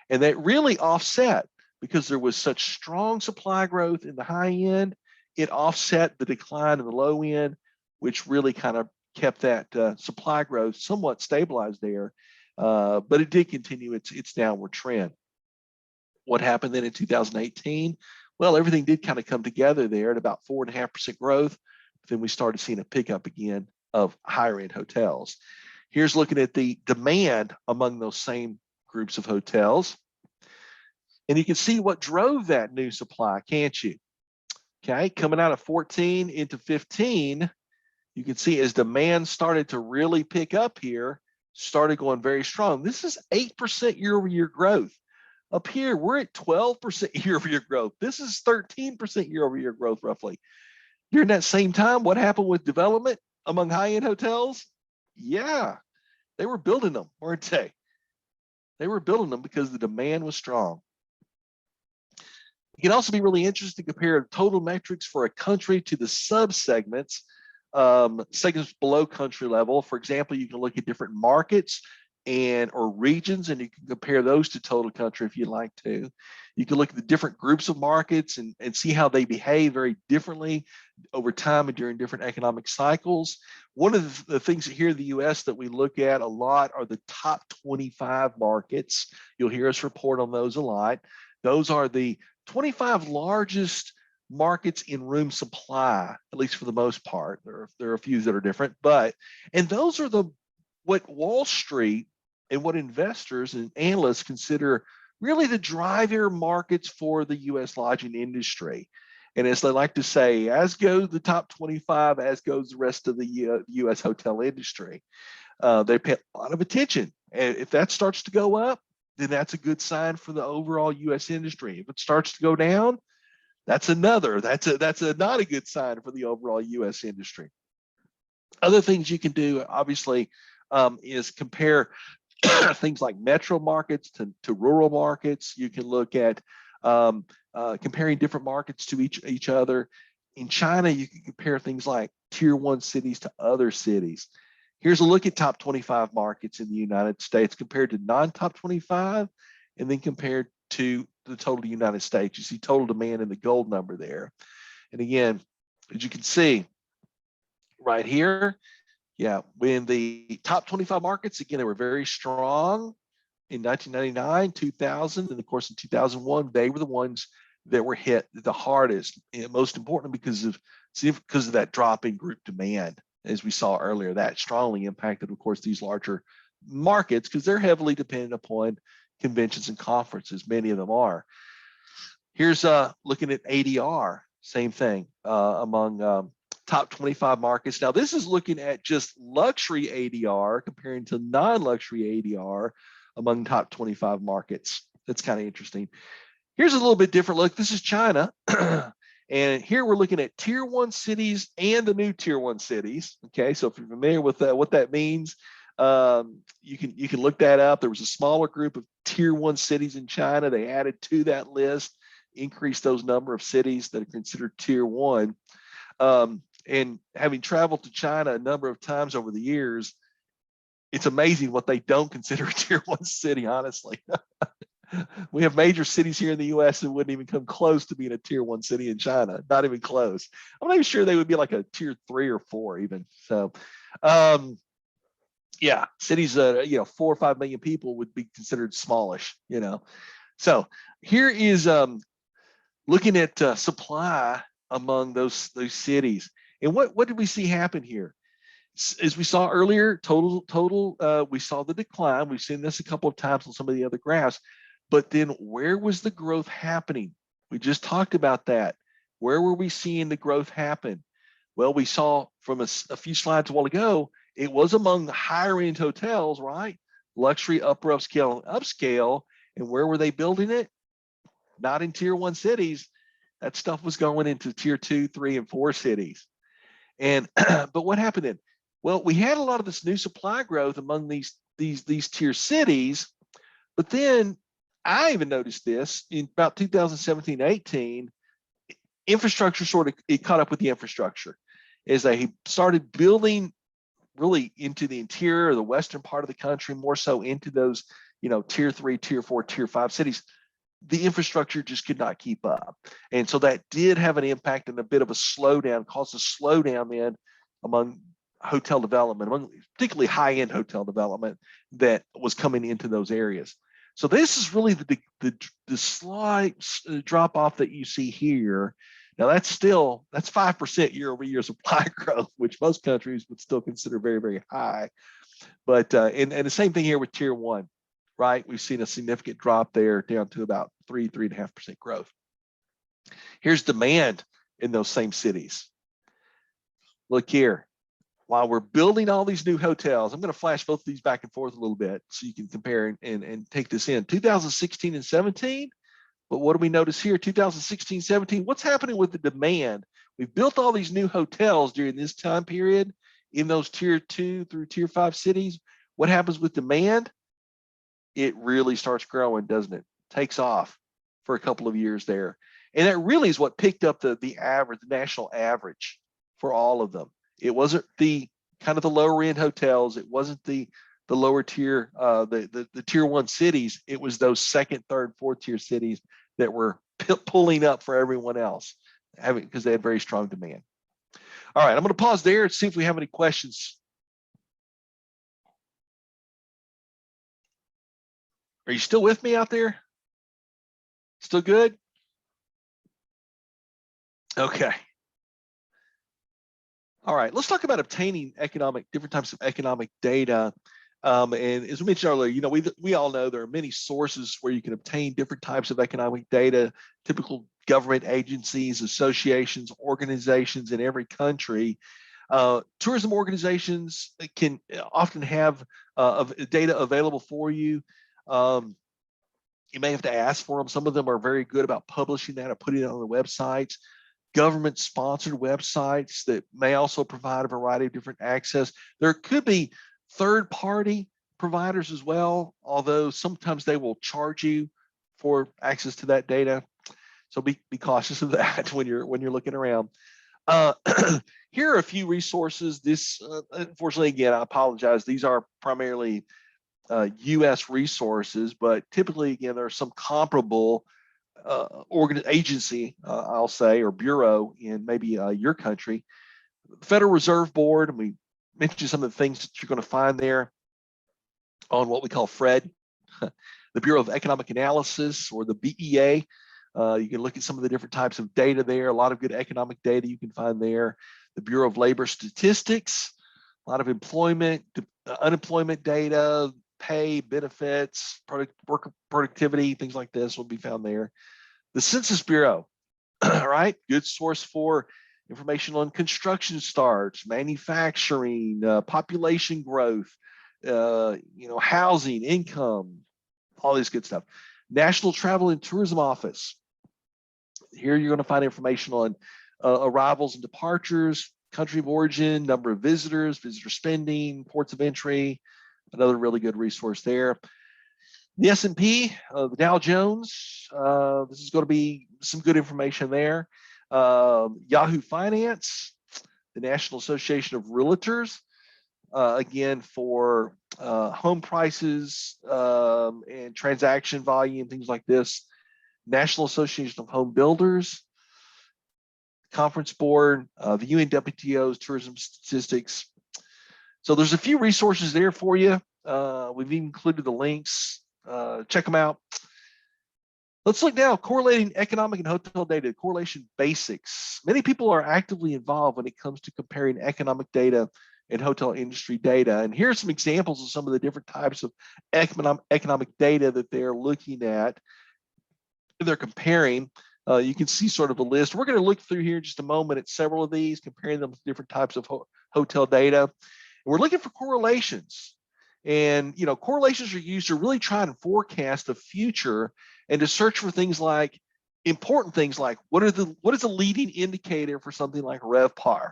And that really offset, because there was such strong supply growth in the high end, it offset the decline in the low end, which really kind of kept that supply growth somewhat stabilized there. But it did continue its downward trend. What happened then in 2018? Well, everything did kind of come together there at about 4.5% growth. But then we started seeing a pickup again of higher end hotels. Here's looking at the demand among those same groups of hotels. And you can see what drove that new supply, can't you? Okay, coming out of 14 into 15, you can see as demand started to really pick up here, started going very strong. This is 8% year-over-year growth. Up here, we're at 12% year-over-year growth. This is 13% year-over-year growth, roughly. During that same time, what happened with development among high-end hotels? Yeah, they were building them, weren't they? They were building them because the demand was strong. It can also be really interesting to compare total metrics for a country to the sub-segments, segments below country level. For example, you can look at different markets or regions, and you can compare those to total country if you'd like to. You can look at the different groups of markets and see how they behave very differently over time and during different economic cycles. One of the things here in the US that we look at a lot are the top 25 markets. You'll hear us report on those a lot. Those are the 25 largest markets in room supply, at least for the most part. There are a few that are different, and those are what Wall Street and what investors and analysts consider really the driver markets for the US lodging industry. And as they like to say, as goes the top 25, as goes the rest of the US hotel industry. They pay a lot of attention. And if that starts to go up, then that's a good sign for the overall US industry. If it starts to go down, that's not a good sign for the overall US industry. Other things you can do, obviously, is compare things like metro markets to rural markets. You can look at comparing different markets to each other. In China, you can compare things like tier 1 cities to other cities. Here's a look at top 25 markets in the United States compared to non-top 25, and then compared to the total United States. You see total demand in the gold number there. And again, as you can see right here, yeah, when the top 25 markets, again, they were very strong in 1999, 2000, and of course in 2001, they were the ones that were hit the hardest, and most important because of that drop in group demand. As we saw earlier, that strongly impacted, of course, these larger markets because they're heavily dependent upon conventions and conferences. Many of them are. Here's looking at ADR, same thing among top 25 markets. Now, this is looking at just luxury ADR comparing to non-luxury ADR among top 25 markets. That's kind of interesting. Here's a little bit different look. This is China. And here we're looking at tier 1 cities and the new tier 1 cities. Okay, so if you're familiar with what that means, you can look that up. There was a smaller group of tier 1 cities in China. They added to that list, increased those number of cities that are considered tier 1. And having traveled to China a number of times over the years, it's amazing what they don't consider a tier 1 city, honestly. We have major cities here in the US that wouldn't even come close to being a tier 1 city in China, not even close. I'm not even sure they would be like a tier 3 or 4 even. So, yeah, cities that, 4 or 5 million people would be considered smallish, So here is looking at supply among those cities. And what did we see happen here? As we saw earlier, we saw the decline. We've seen this a couple of times on some of the other graphs. But then where was the growth happening? We just talked about that. Where were we seeing the growth happen? Well, we saw from a few slides a while ago, it was among the higher end hotels, right? Luxury, upper upscale, and upscale. And where were they building it? Not in tier 1 cities. That stuff was going into tier 2, 3, and 4 cities. And but what happened then? Well, we had a lot of this new supply growth among these tier cities, but then I even noticed this in about 2017, 18, infrastructure it caught up with the infrastructure as they started building really into the interior or the western part of the country, more so into those, tier 3, tier 4, tier 5 cities. The infrastructure just could not keep up. And so that did have an impact and a bit of a slowdown, caused a slowdown then among hotel development, among particularly high-end hotel development that was coming into those areas. So this is really the slight drop off that you see here. Now that's 5% year-over-year supply growth, which most countries would still consider very, very high. But and the same thing here with tier 1, right? We've seen a significant drop there down to about 3.5% growth. Here's demand in those same cities. Look here. While we're building all these new hotels, I'm going to flash both of these back and forth a little bit so you can compare and take this in. 2016 and 17, but what do we notice here? 2016, 17, what's happening with the demand? We've built all these new hotels during this time period in those tier 2 through tier 5 cities. What happens with demand? it really starts growing, doesn't it? Takes off for a couple of years there. And that really is what picked up the average, the national average for all of them. It wasn't the kind of the lower end hotels. It wasn't the lower tier, the tier one cities. It was those second, third, fourth tier cities that were pulling up for everyone else, because they had very strong demand. All right, I'm going to pause there and see if we have any questions. Are you still with me out there? Still good? Okay. All right, let's talk about obtaining different types of economic data. And as we mentioned earlier, we all know there are many sources where you can obtain different types of economic data, typical government agencies, associations, organizations in every country. Tourism organizations can often have data available for you. You may have to ask for them. Some of them are very good about publishing that or putting it on their websites. Government-sponsored websites that may also provide a variety of different access. There could be third-party providers as well, although sometimes they will charge you for access to that data. So be cautious of that when you're looking around. Here are a few resources. This, unfortunately, again, I apologize. These are primarily U.S. resources, but typically, again, there are some comparable agency, I'll say, or bureau in maybe your country. The Federal Reserve Board, and we mentioned some of the things that you're going to find there on what we call FRED, the Bureau of Economic Analysis, or the BEA. You can look at some of the different types of data there. A lot of good economic data you can find there. The Bureau of Labor Statistics, a lot of employment, unemployment data, pay, benefits, worker productivity, things like this will be found there. The Census Bureau, all right, good source for information on construction starts, manufacturing, population growth, housing, income, all this good stuff. National Travel and Tourism Office. Here you're going to find information on arrivals and departures, country of origin, number of visitors, visitor spending, ports of entry. Another really good resource there. The S&P, the Dow Jones, this is going to be some good information there. Yahoo Finance, the National Association of Realtors, again, for home prices and transaction volume, things like this. National Association of Home Builders, Conference Board, the UNWTO's Tourism Statistics. So there's a few resources there for you. We've included the links. Check them out. Let's look now, correlating economic and hotel data, correlation basics. Many people are actively involved when it comes to comparing economic data and hotel industry data. And here are some examples of some of the different types of economic data that they're looking at. They're comparing. You can see sort of a list. We're going to look through here in just a moment at several of these, comparing them to different types of hotel data. And we're looking for correlations. And correlations are used to really try and forecast the future and to search for things like important things like what is a leading indicator for something like RevPAR.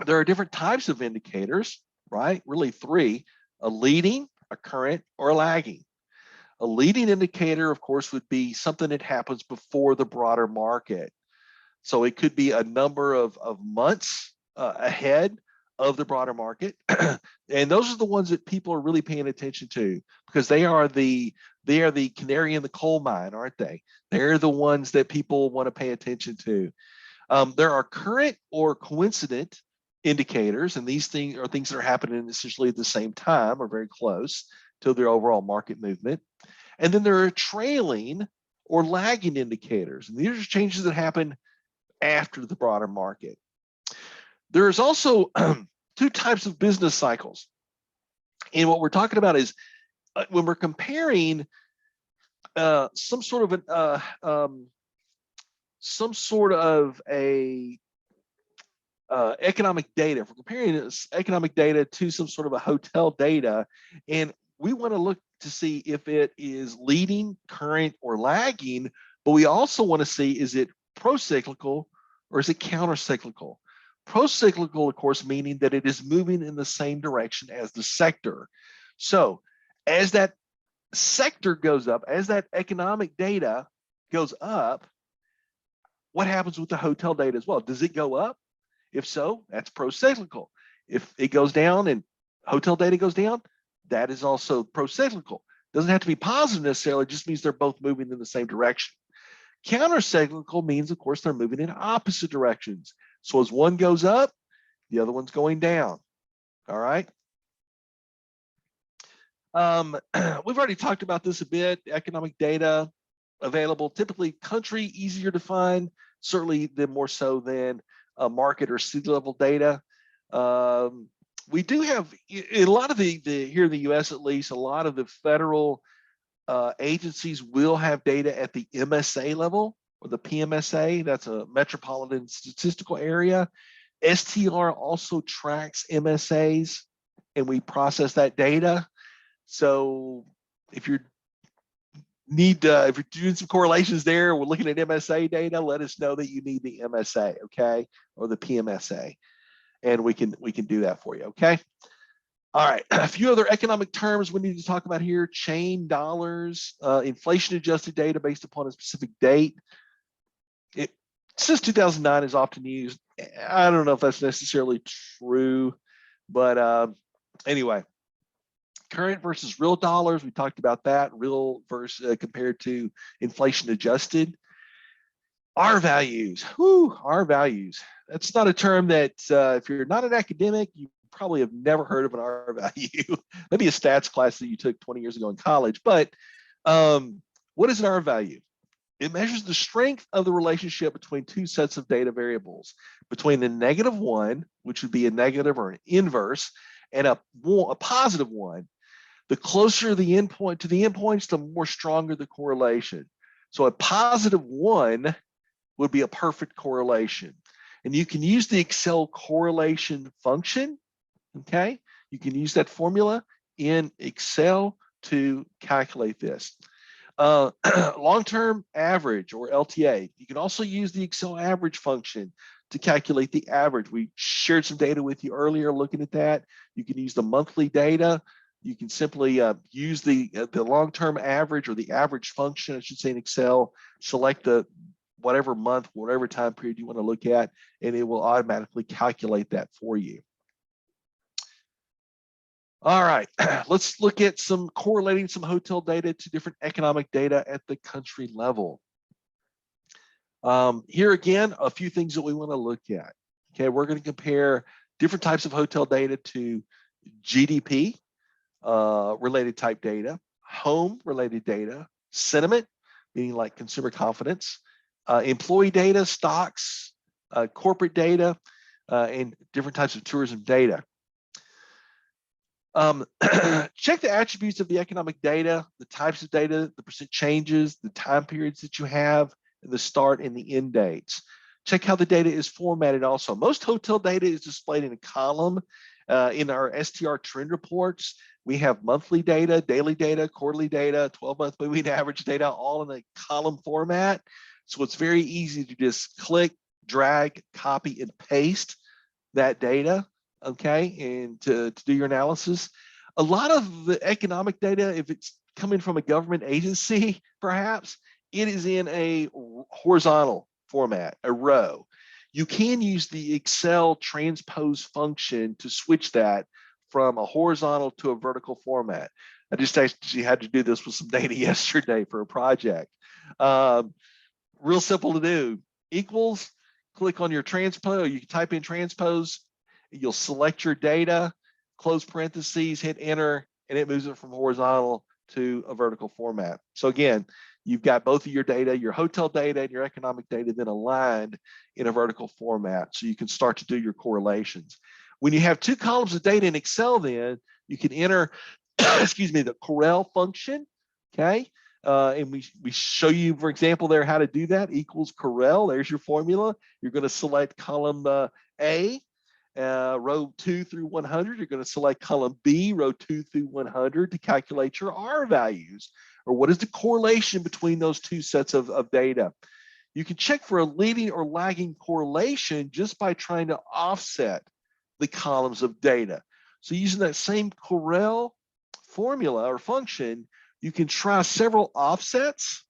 There are different types of indicators, right? Really three: a leading, a current, or a lagging. A leading indicator, of course, would be something that happens before the broader market. So it could be a number of months ahead of the broader market. And those are the ones that people are really paying attention to, because they are the canary in the coal mine, aren't they? They're the ones that people want to pay attention to. There are current or coincident indicators, and these things are things that are happening essentially at the same time or very close to their overall market movement. And then there are trailing or lagging indicators, and these are changes that happen after the broader market. There is also two types of business cycles. And what we're talking about is when we're comparing some sort of a economic data, if we're comparing this economic data to some sort of a hotel data, and we want to look to see if it is leading, current, or lagging, but we also want to see, is it pro-cyclical or is it counter-cyclical? Pro-cyclical, of course, meaning that it is moving in the same direction as the sector. So As that sector goes up, as that economic data goes up, what happens with the hotel data as well? Does it go up? If so, that's pro-cyclical. If it goes down and hotel data goes down, that is also pro-cyclical. Doesn't have to be positive necessarily, it just means they're both moving in the same direction. Counter-cyclical means, of course, they're moving in opposite directions. So as one goes up, the other one's going down. All right. We've already talked about this a bit. Economic data available, typically country, easier to find, certainly more so than market or city level data. We do have a lot of the here in the US at least, a lot of the federal agencies will have data at the MSA level or the PMSA. That's a metropolitan statistical area. STR also tracks MSAs and we process that data. So if you're if you're doing some correlations there, we're looking at MSA data, let us know that you need the MSA, okay, or the PMSA, and we can do that for you, okay. All right, a few other economic terms we need to talk about here: chain dollars, inflation adjusted data based upon a specific date. Since 2009 is often used. I don't know if that's necessarily true, but anyway. Current versus real dollars, we talked about that. Real versus compared to inflation adjusted. R values, R values. That's not a term that if you're not an academic, you probably have never heard of an R value. Maybe a stats class that you took 20 years ago in college. But what is an R value? It measures the strength of the relationship between two sets of data variables, between the -1, which would be a negative or an inverse, and a positive one. The closer the endpoint to the endpoints, the more stronger the correlation. So a +1 would be a perfect correlation. And you can use the Excel correlation function, okay? You can use that formula in Excel to calculate this. Long-term average or LTA. You can also use the Excel average function to calculate the average. We shared some data with you earlier looking at that. You can use the monthly data. You can simply use the long-term average or the average function, I should say, in Excel, select the whatever month, whatever time period you want to look at, and it will automatically calculate that for you. All right, let's look at some correlating some hotel data to different economic data at the country level. Here again, a few things that we want to look at. Okay, we're going to compare different types of hotel data to GDP related type data, home related data, sentiment, meaning like consumer confidence, employee data, stocks, corporate data, and different types of tourism data. Check the attributes of the economic data, the types of data, the percent changes, the time periods that you have, and the start and the end dates. Check how the data is formatted also. Most hotel data is displayed in a column. In our STR trend reports, we have monthly data, daily data, quarterly data, 12-month moving average data, all in a column format. So it's very easy to just click, drag, copy, and paste that data, okay, and to do your analysis. A lot of the economic data, if it's coming from a government agency, perhaps, it is in a horizontal format, a row. You can use the Excel transpose function to switch that from a horizontal to a vertical format. I just actually had to do this with some data yesterday for a project. Real simple to do. Equals, click on your transpose, you can type in transpose, you'll select your data, close parentheses, hit enter, and it moves it from horizontal to a vertical format. So again, you've got both of your data, your hotel data and your economic data, then aligned in a vertical format, so you can start to do your correlations. When you have two columns of data in Excel, then you can enter, excuse me, the Corel function, okay? And we show you, for example, there how to do that. Equals Corel, there's your formula. You're going to select column A, row 2 through 100. You're going to select column B, row 2 through 100, to calculate your R values, or what is the correlation between those two sets of data. You can check for a leading or lagging correlation just by trying to offset the columns of data. So using that same Corel formula or function, you can try several offsets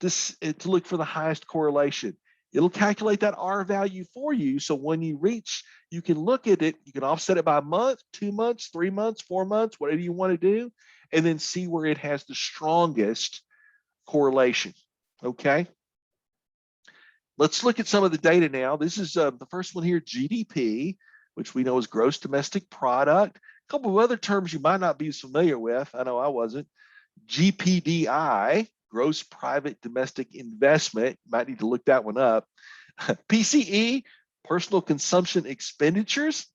to look for the highest correlation. It'll calculate that R value for you. So when you reach, you can look at it, you can offset it by a month, 2 months, 3 months, 4 months, whatever you want to do, and then see where it has the strongest correlation. Okay. Let's look at some of the data now. This is the first one here, GDP, which we know is gross domestic product. A couple of other terms you might not be familiar with. I know I wasn't. GPDI, gross private domestic investment. Might need to look that one up. PCE, personal consumption expenditures,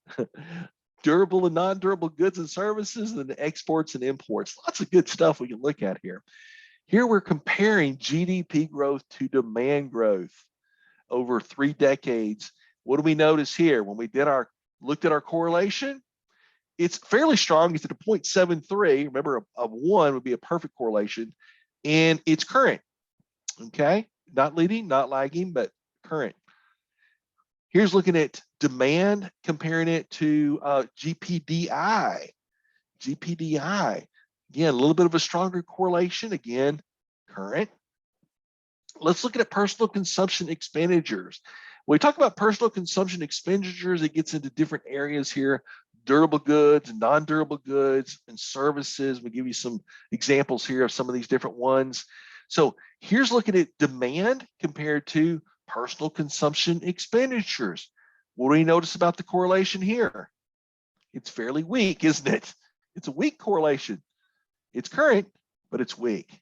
durable and non-durable goods and services, and exports and imports. Lots of good stuff we can look at here. Here we're comparing GDP growth to demand growth over 3 decades. What do we notice here? When we looked at our correlation, it's fairly strong. It's at a 0.73. Remember, a 1 would be a perfect correlation, and it's current. Okay, not leading, not lagging, but current. Here's looking at demand, comparing it to GPDI. GPDI, again, a little bit of a stronger correlation. Again, current. Let's look at personal consumption expenditures. When we talk about personal consumption expenditures, it gets into different areas here: durable goods, non-durable goods, and services. We give you some examples here of some of these different ones. So here's looking at demand compared to personal consumption expenditures. What do we notice about the correlation here? It's fairly weak, isn't it? It's a weak correlation. It's current, but it's weak.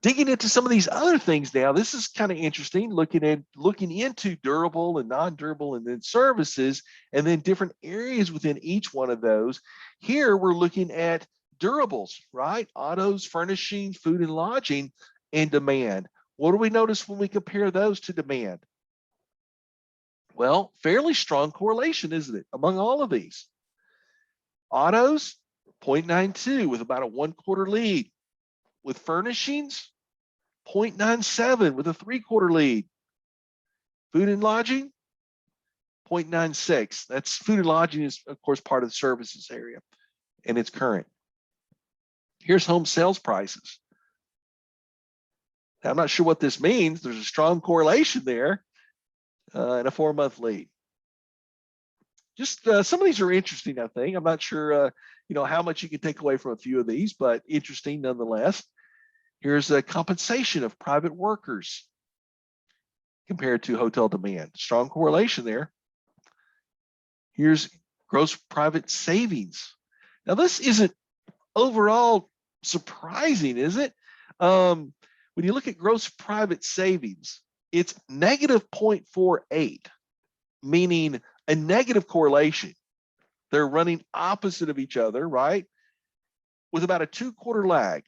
Digging into some of these other things now, this is kind of interesting, looking into durable and non-durable and then services, and then different areas within each one of those. Here we're looking at durables, right? Autos, furnishing, food and lodging, and demand. What do we notice when we compare those to demand? Well, fairly strong correlation, isn't it, among all of these? Autos, 0.92 with about a 1/4 lead. With furnishings, 0.97 with a 3/4 lead. Food and lodging, 0.96. That's food and lodging is, of course, part of the services area, and it's current. Here's home sales prices. Now, I'm not sure what this means. There's a strong correlation there and a 4-month lead. Just some of these are interesting, I think. I'm not sure, how much you can take away from a few of these, but interesting nonetheless. Here's a compensation of private workers compared to hotel demand. Strong correlation there. Here's gross private savings. Now, this isn't overall surprising, is it? When you look at gross private savings, it's negative 0.48, meaning a negative correlation. They're running opposite of each other, right? With about a 2/4 lag.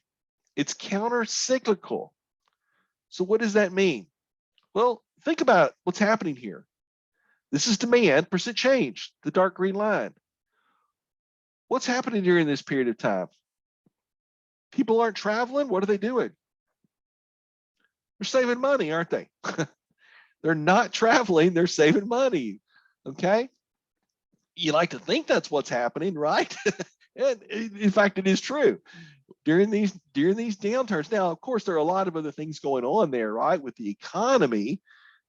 It's counter-cyclical. So what does that mean? Well, think about what's happening here. This is demand, percent change, the dark green line. What's happening during this period of time? People aren't traveling. What are they doing? They're saving money, aren't they? They're not traveling. They're saving money. Okay. You like to think that's what's happening, right? And in fact, it is true. During these downturns. Now, of course, there are a lot of other things going on there, right? With the economy,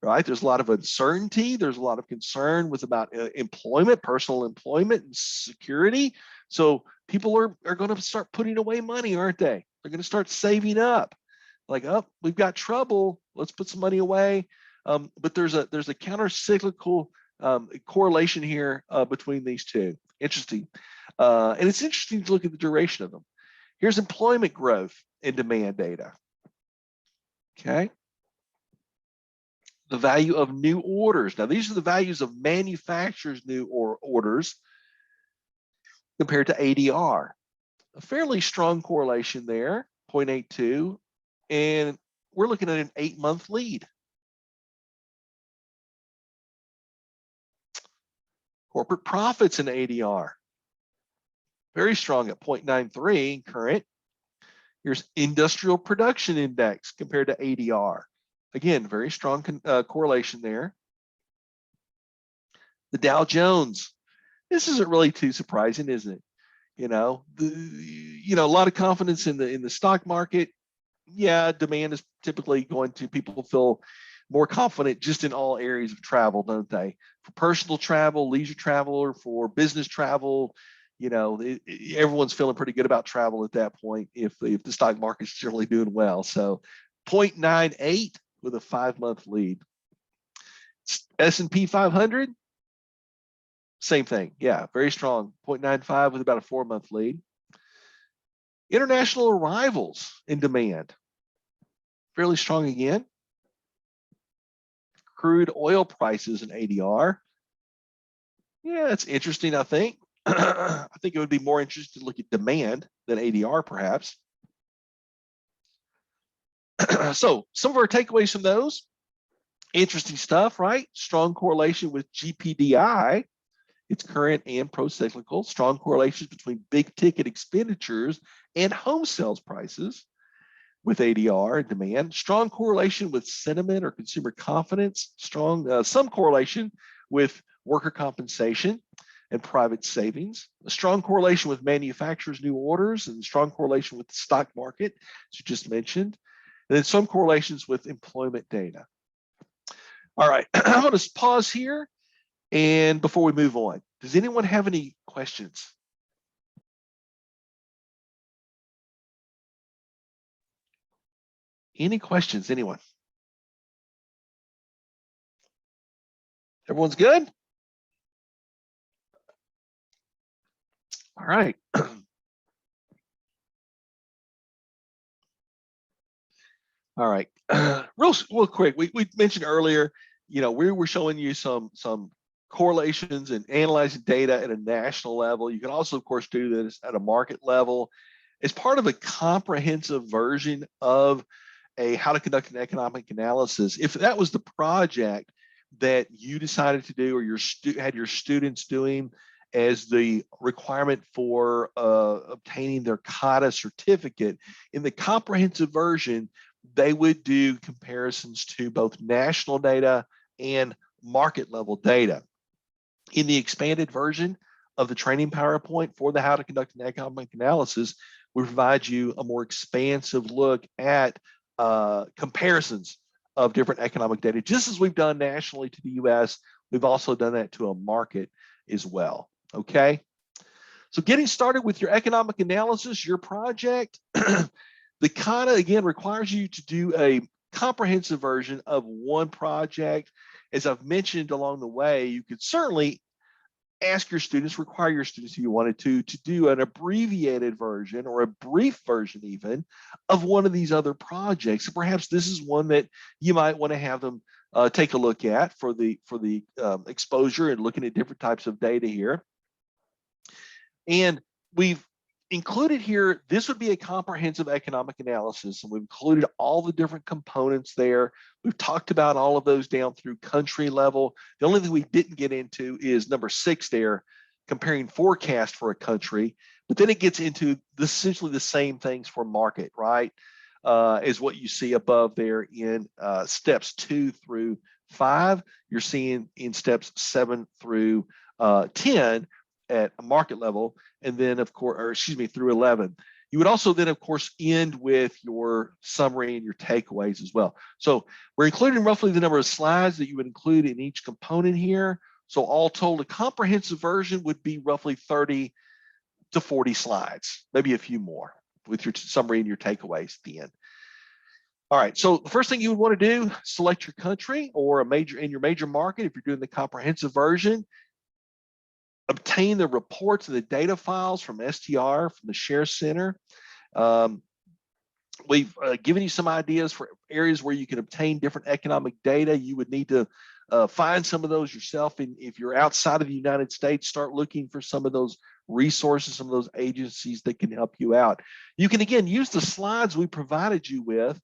right? There's a lot of uncertainty. There's a lot of concern about employment, personal employment, and security. So people are going to start putting away money, aren't they? They're going to start saving up. Like, oh, we've got trouble. Let's put some money away. But there's a counter-cyclical correlation here between these two. Interesting. And it's interesting to look at the duration of them. Here's employment growth and demand data. Okay. The value of new orders. Now, these are the values of manufacturers' new orders compared to ADR. A fairly strong correlation there, 0.82. And we're looking at an 8-month lead. Corporate profits in ADR. Very strong at 0.93 current. Here's industrial production index compared to ADR. Again, very strong correlation there. The Dow Jones. This isn't really too surprising, isn't it? A lot of confidence in the stock market. Yeah, demand is typically going to, people feel more confident just in all areas of travel, don't they? For personal travel, leisure travel, or for business travel, everyone's feeling pretty good about travel at that point if the stock market's generally doing well. So 0.98 with a 5-month lead. S&P 500, same thing. Yeah, very strong. 0.95 with about a 4-month lead. International arrivals in demand, fairly strong again. Crude oil prices and ADR. Yeah, that's interesting, I think. I think it would be more interesting to look at demand than ADR, perhaps. So some of our takeaways from those, interesting stuff, right? Strong correlation with GPDI. It's current and pro-cyclical. Strong correlations between big ticket expenditures and home sales prices with ADR and demand. Strong correlation with sentiment or consumer confidence. Strong, some correlation with worker compensation and private savings. A strong correlation with manufacturers' new orders, and strong correlation with the stock market, as you just mentioned. And then some correlations with employment data. All right, I'm going to pause here. And before we move on, does anyone have any questions? Any questions, anyone? Everyone's good? All right. All right. Real quick, we mentioned earlier, we were showing you some correlations and analyzing data at a national level. You can also, of course, do this at a market level. As part of a comprehensive version of how to conduct an economic analysis, if that was the project that you decided to do, or had your students doing as the requirement for obtaining their CAHTA certificate, in the comprehensive version, they would do comparisons to both national data and market level data. In the expanded version of the training PowerPoint for the How to Conduct an Economic Analysis, we provide you a more expansive look at comparisons of different economic data. Just as we've done nationally to the US, we've also done that to a market as well, okay? So getting started with your economic analysis, your project, the CAHTA, again, requires you to do a comprehensive version of one project. As I've mentioned along the way, you could certainly ask your students, require your students if you wanted to do an abbreviated version or a brief version even of one of these other projects. So perhaps this is one that you might want to have them take a look at for the exposure and looking at different types of data here. And we've included here, this would be a comprehensive economic analysis, and we've included all the different components there. We've talked about all of those down through country level. The only thing we didn't get into is number 6 there, comparing forecast for a country, but then it gets into essentially the same things for market, right? Is what you see above there in steps 2 through 5. You're seeing in steps 7 through 10 at a market level, and then of course, or excuse me, through 11. You would also then, of course, end with your summary and your takeaways as well. So we're including roughly the number of slides that you would include in each component here. So all told, a comprehensive version would be roughly 30 to 40 slides, maybe a few more with your summary and your takeaways at the end. All right, so the first thing you would want to do, select your country or your major market if you're doing the comprehensive version. Obtain the reports and the data files from STR, from the Share Center. We've given you some ideas for areas where you can obtain different economic data. You would need to find some of those yourself. And if you're outside of the United States, start looking for some of those resources, some of those agencies that can help you out. You can, again, use the slides we provided you with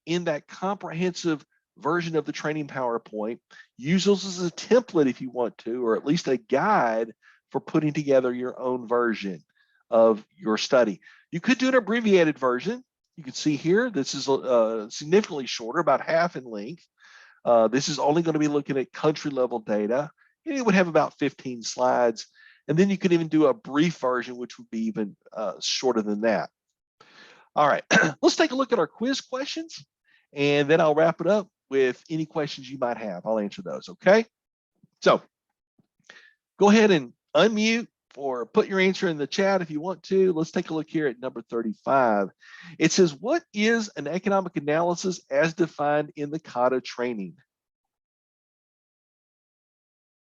in that comprehensive version of the training PowerPoint. Use those as a template if you want to, or at least a guide for putting together your own version of your study. You could do an abbreviated version. You can see here, this is significantly shorter, about half in length. This is only going to be looking at country level data. And it would have about 15 slides. And then you can even do a brief version, which would be even shorter than that. All right, let's take a look at our quiz questions, and then I'll wrap it up with any questions you might have. I'll answer those, okay? So go ahead and unmute or put your answer in the chat if you want to. Let's take a look here at number 35. It says, what is an economic analysis as defined in the CAHTA training?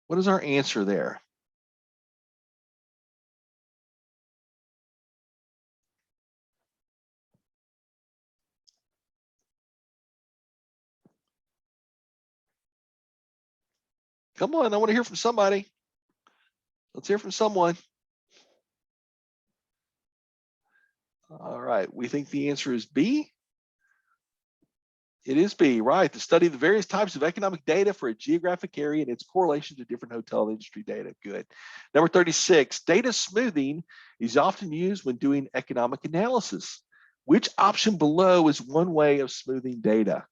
What is our answer there? Come on, I want to hear from somebody. Let's hear from someone. All right, we think the answer is B. It is B, right? To study the various types of economic data for a geographic area and its correlation to different hotel industry data. Good. Number 36, data smoothing is often used when doing economic analysis. Which option below is one way of smoothing data?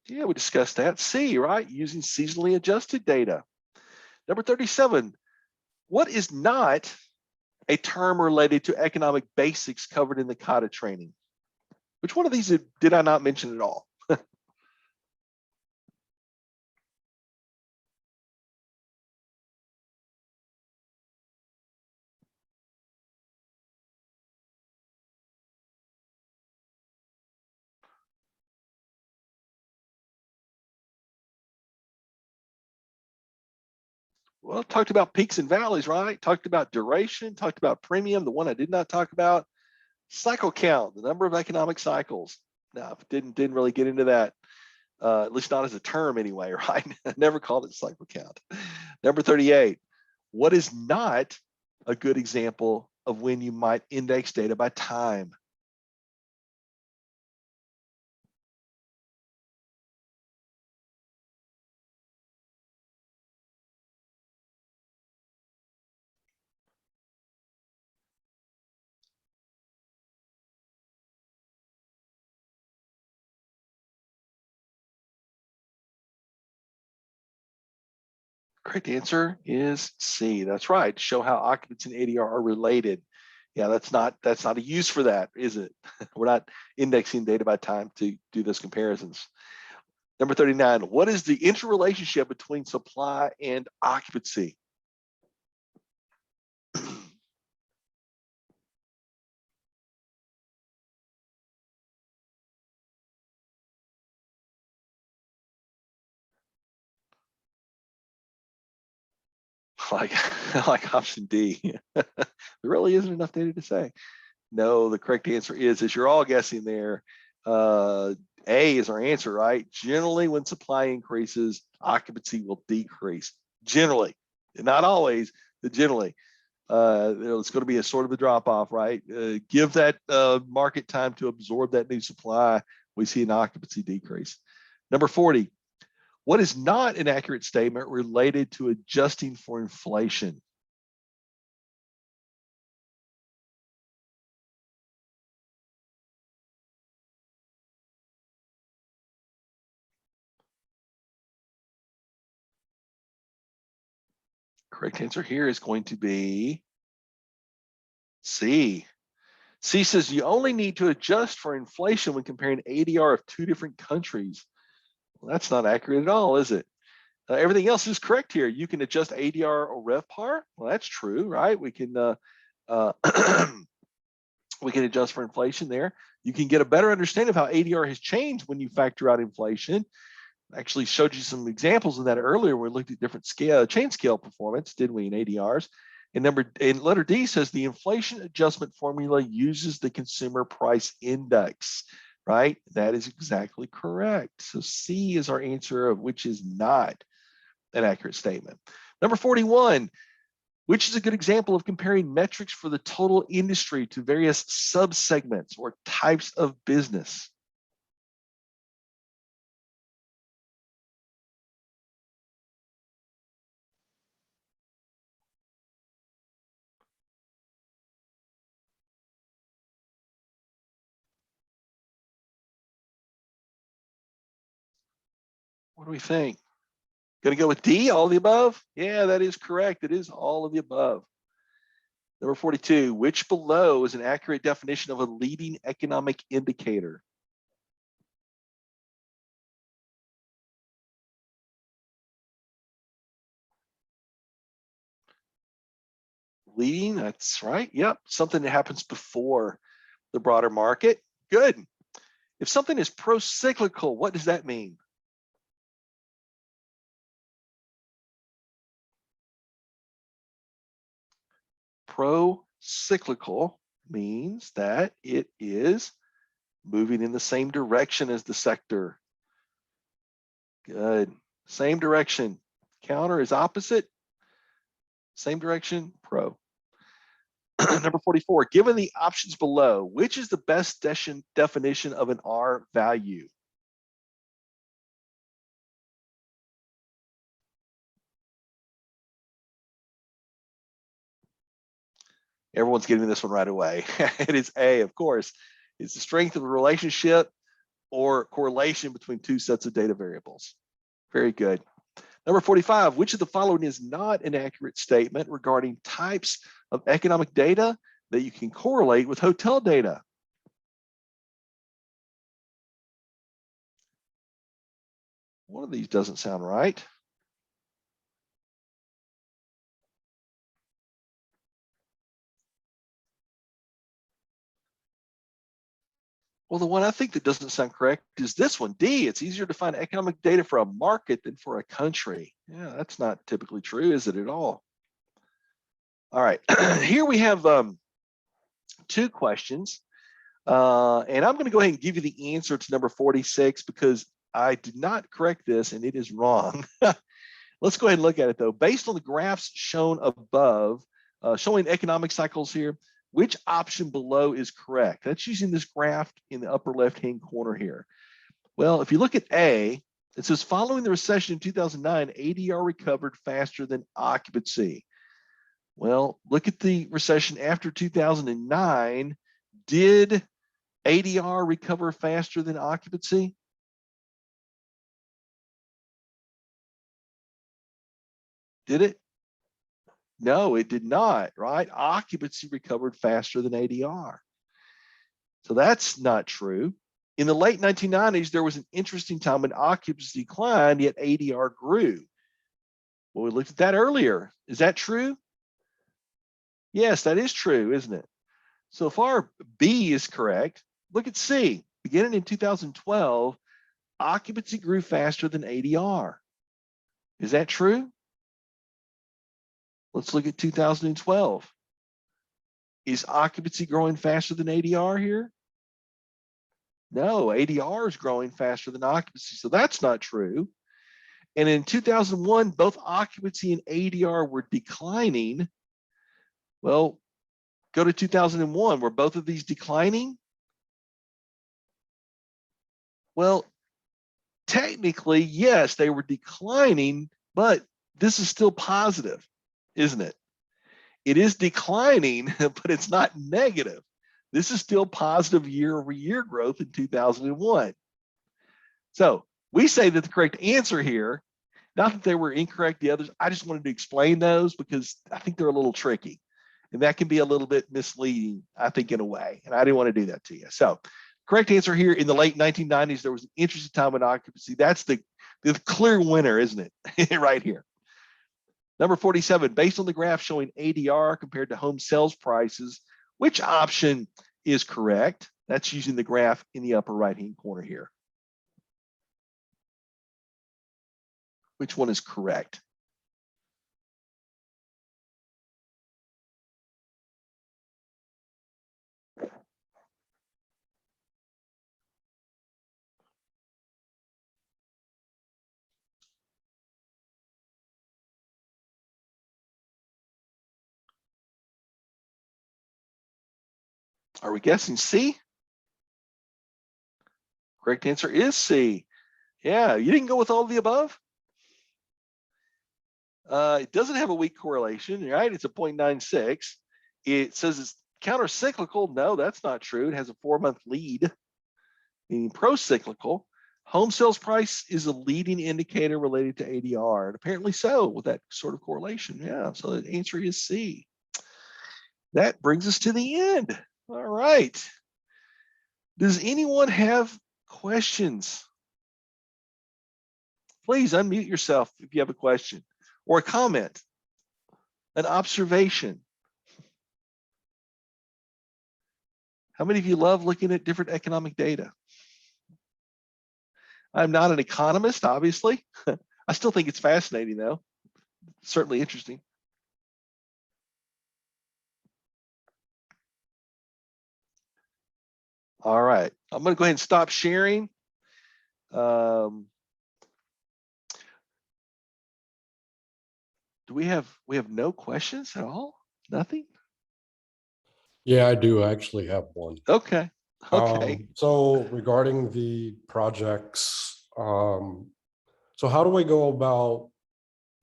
Yeah, we discussed that. C, right? Using seasonally adjusted data. Number 37, what is not a term related to economic basics covered in the CAHTA training? Which one of these did I not mention at all? Well, talked about peaks and valleys, right? Talked about duration, talked about premium. The one I did not talk about, cycle count, the number of economic cycles. No, didn't really get into that, at least not as a term anyway, right? I never called it cycle count. Number 38, what is not a good example of when you might index data by time? Correct answer is C. That's right. Show how occupancy and ADR are related. Yeah, that's not a use for that, is it? We're not indexing data by time to do those comparisons. Number 39, what is the interrelationship between supply and occupancy? like like option D. There really isn't enough data to say. No, the correct answer is, as you're all guessing there, A is our answer, right? Generally, when supply increases, occupancy will decrease. Generally, not always, but generally. It's going to be a sort of a drop off, right? Give that market time to absorb that new supply. We see an occupancy decrease. Number 40, what is not an accurate statement related to adjusting for inflation? Correct answer here is going to be C. C says you only need to adjust for inflation when comparing ADR of two different countries. Well, that's not accurate at all, is it? Everything else is correct here. You can adjust ADR or RevPAR. Well, that's true, right? We can we can adjust for inflation there. You can get a better understanding of how ADR has changed when you factor out inflation. I actually showed you some examples of that earlier. We looked at different chain scale performance, didn't we, in ADRs? And letter D says the inflation adjustment formula uses the consumer price index, right? That is exactly correct. So C is our answer, of which is not an accurate statement. Number 41, which is a good example of comparing metrics for the total industry to various subsegments or types of business. What do we think? Going to go with D, all of the above? Yeah, that is correct. It is all of the above. Number 42, which below is an accurate definition of a leading economic indicator? Leading, that's right. Yep, something that happens before the broader market. Good. If something is pro-cyclical, what does that mean? Pro-cyclical means that it is moving in the same direction as the sector. Good. Same direction. Counter is opposite. Same direction, pro. Number 44, given the options below, which is the best definition of an R value? Everyone's getting this one right away. It is A, of course. It's the strength of a relationship or correlation between two sets of data variables. Very good. Number 45, which of the following is not an accurate statement regarding types of economic data that you can correlate with hotel data? One of these doesn't sound right. Well, the one I think that doesn't sound correct is this one, D. It's easier to find economic data for a market than for a country. Yeah, that's not typically true, is it at all? All right, here we have two questions. And I'm going to go ahead and give you the answer to number 46 because I did not correct this and it is wrong. Let's go ahead and look at it though. Based on the graphs shown above, showing economic cycles here, which option below is correct? That's using this graph in the upper left-hand corner here. Well, if you look at A, it says following the recession in 2009, ADR recovered faster than occupancy. Well, look at the recession after 2009. Did ADR recover faster than occupancy? Did it? No, it did not, right? Occupancy recovered faster than ADR. So that's not true. In the late 1990s, there was an interesting time when occupancy declined, yet ADR grew. Well, we looked at that earlier. Is that true? Yes, that is true, isn't it? So far, B is correct. Look at C. Beginning in 2012, occupancy grew faster than ADR. Is that true? Let's look at 2012. Is occupancy growing faster than ADR here? No, ADR is growing faster than occupancy, so that's not true. And in 2001, both occupancy and ADR were declining. Well, go to 2001. Were both of these declining? Well, technically, yes, they were declining, but this is still positive, isn't it? It is declining, but it's not negative. This is still positive year-over-year growth in 2001. So we say that the correct answer here, not that they were incorrect, the others, I just wanted to explain those because I think they're a little tricky. And that can be a little bit misleading, I think, in a way. And I didn't want to do that to you. So correct answer here, in the late 1990s, there was an interesting time in occupancy. That's the clear winner, isn't it? Right here. Number 47, based on the graph showing ADR compared to home sales prices, which option is correct? That's using the graph in the upper right-hand corner here. Which one is correct? Are we guessing C? Correct answer is C. Yeah, you didn't go with all of the above? It doesn't have a weak correlation, right? It's a 0.96. It says it's counter-cyclical. No, that's not true. It has a 4-month lead, meaning pro-cyclical. Home sales price is a leading indicator related to ADR, and apparently so with that sort of correlation. Yeah, so the answer is C. That brings us to the end. All right. Does anyone have questions? Please unmute yourself if you have a question or a comment, an observation. How many of you love looking at different economic data? I'm not an economist, obviously. I still think it's fascinating, though. Certainly interesting. All right, I'm going to go ahead and stop sharing. Do we have no questions at all? Nothing? Yeah, I do actually have one. Okay. Okay. So regarding the projects, so how do we go about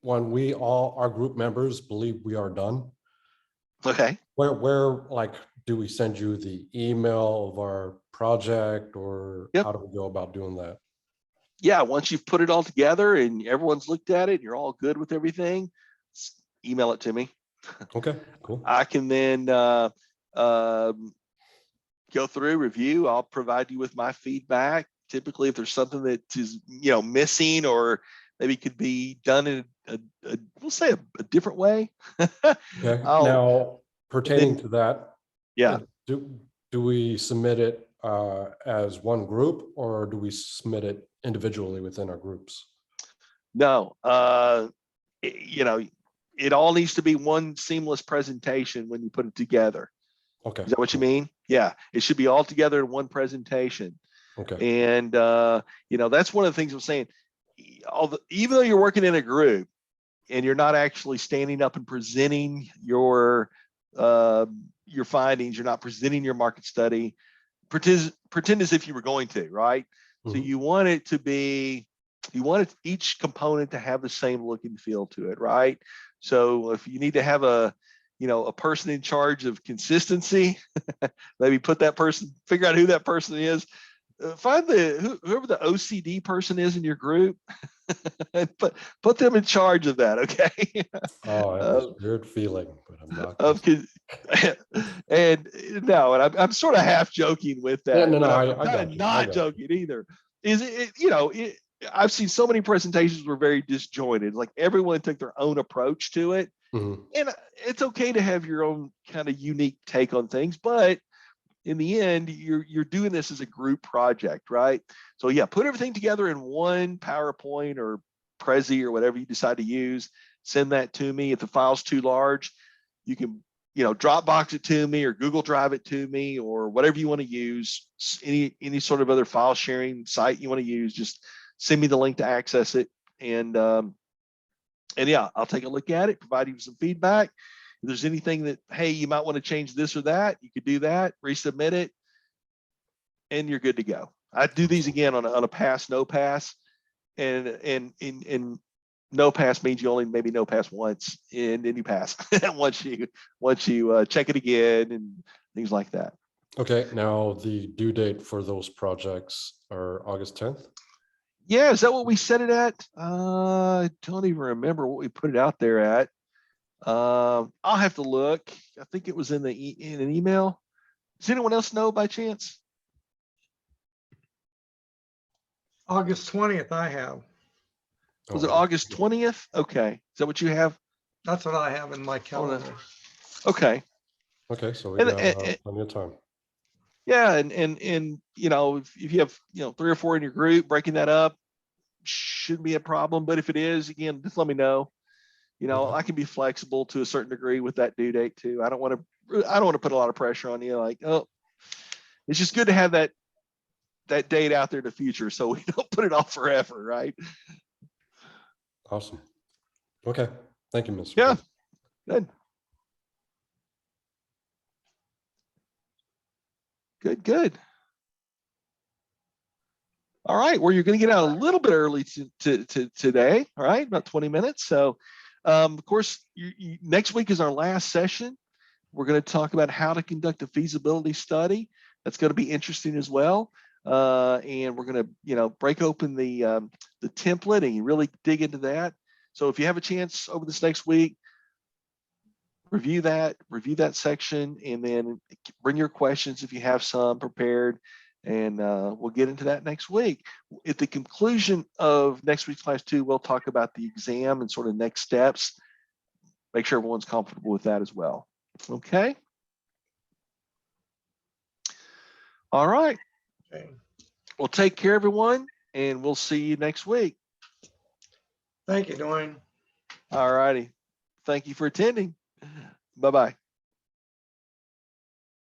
when we all, our group members believe we are done? Okay. Where like, do we send you the email of our project, or Yep. how do we go about doing that? Yeah, once you've put it all together and everyone's looked at it and you're all good with everything, email it to me. Okay, cool. I can then go through, review. I'll provide you with my feedback. Typically, if there's something that is missing or maybe could be done in we'll say a different way. Okay. Now, pertaining to that, yeah. do we submit it as one group, or do we submit it individually within our groups? No, it all needs to be one seamless presentation when you put it together. Okay. Is that what you mean? Yeah, it should be all together in one presentation. Okay. And that's one of the things I'm saying. Even though you're working in a group and you're not actually standing up and presenting your findings, you're not presenting your market study. Pretend as if you were going to, right? Mm-hmm. So you want it to be, each component to have the same look and feel to it, right? So if you need to have a person in charge of consistency, maybe figure out who that person is. Find whoever the OCD person is in your group, and put them in charge of that. Okay. Oh, I have this weird feeling, but I'm not. And I'm sort of half joking with that. Yeah, no, I'm kind of not joking either. Is it? I've seen so many presentations were very disjointed. Like everyone took their own approach to it, mm-hmm. And it's okay to have your own kind of unique take on things, but in the end, you're doing this as a group project, right? So yeah, put everything together in one PowerPoint or Prezi or whatever you decide to use. Send that to me. If the file's too large, you can Dropbox it to me or Google Drive it to me or whatever you want to use. Any sort of other file sharing site you want to use, just send me the link to access it, and yeah, I'll take a look at it, provide you with some feedback. If there's anything that, hey, you might want to change this or that, you could do that, resubmit it, and you're good to go. I do these again on a pass, no pass, and no pass means you only maybe no pass once, and then you pass once you check it again and things like that. Okay, now the due date for those projects are August 10th. Yeah, is that what we set it at? I don't even remember what we put it out there at. I'll have to look. I think it was in an email. Does anyone else know by chance? August 20th, I have. Was it August 20th? Okay. Is that what you have? That's what I have in my calendar. Okay. Okay, so we got plenty of time. Yeah, and if you have 3 or 4 in your group, breaking that up shouldn't be a problem. But if it is, again, just let me know. Okay. I can be flexible to a certain degree with that due date too. I don't want to put a lot of pressure on you. Like, oh, it's just good to have that date out there in the future, so we don't put it off forever, right? Awesome. Okay, thank you, Mr. Yeah, good. Good. All right, well, you're going to get out a little bit early to today, all right, about 20 minutes. So, of course, next week is our last session. We're going to talk about how to conduct a feasibility study. That's going to be interesting as well. and we're going to, break open the template and really dig into that. So if you have a chance over this next week, review that section, and then bring your questions if you have some prepared, and we'll get into that next week. At the conclusion of next week's class 2, we'll talk about the exam and sort of next steps. Make sure everyone's comfortable with that as well. Okay. All right. Okay. Well, take care, everyone, and we'll see you next week. Thank you, Dwayne. All righty. Thank you for attending. Bye-bye.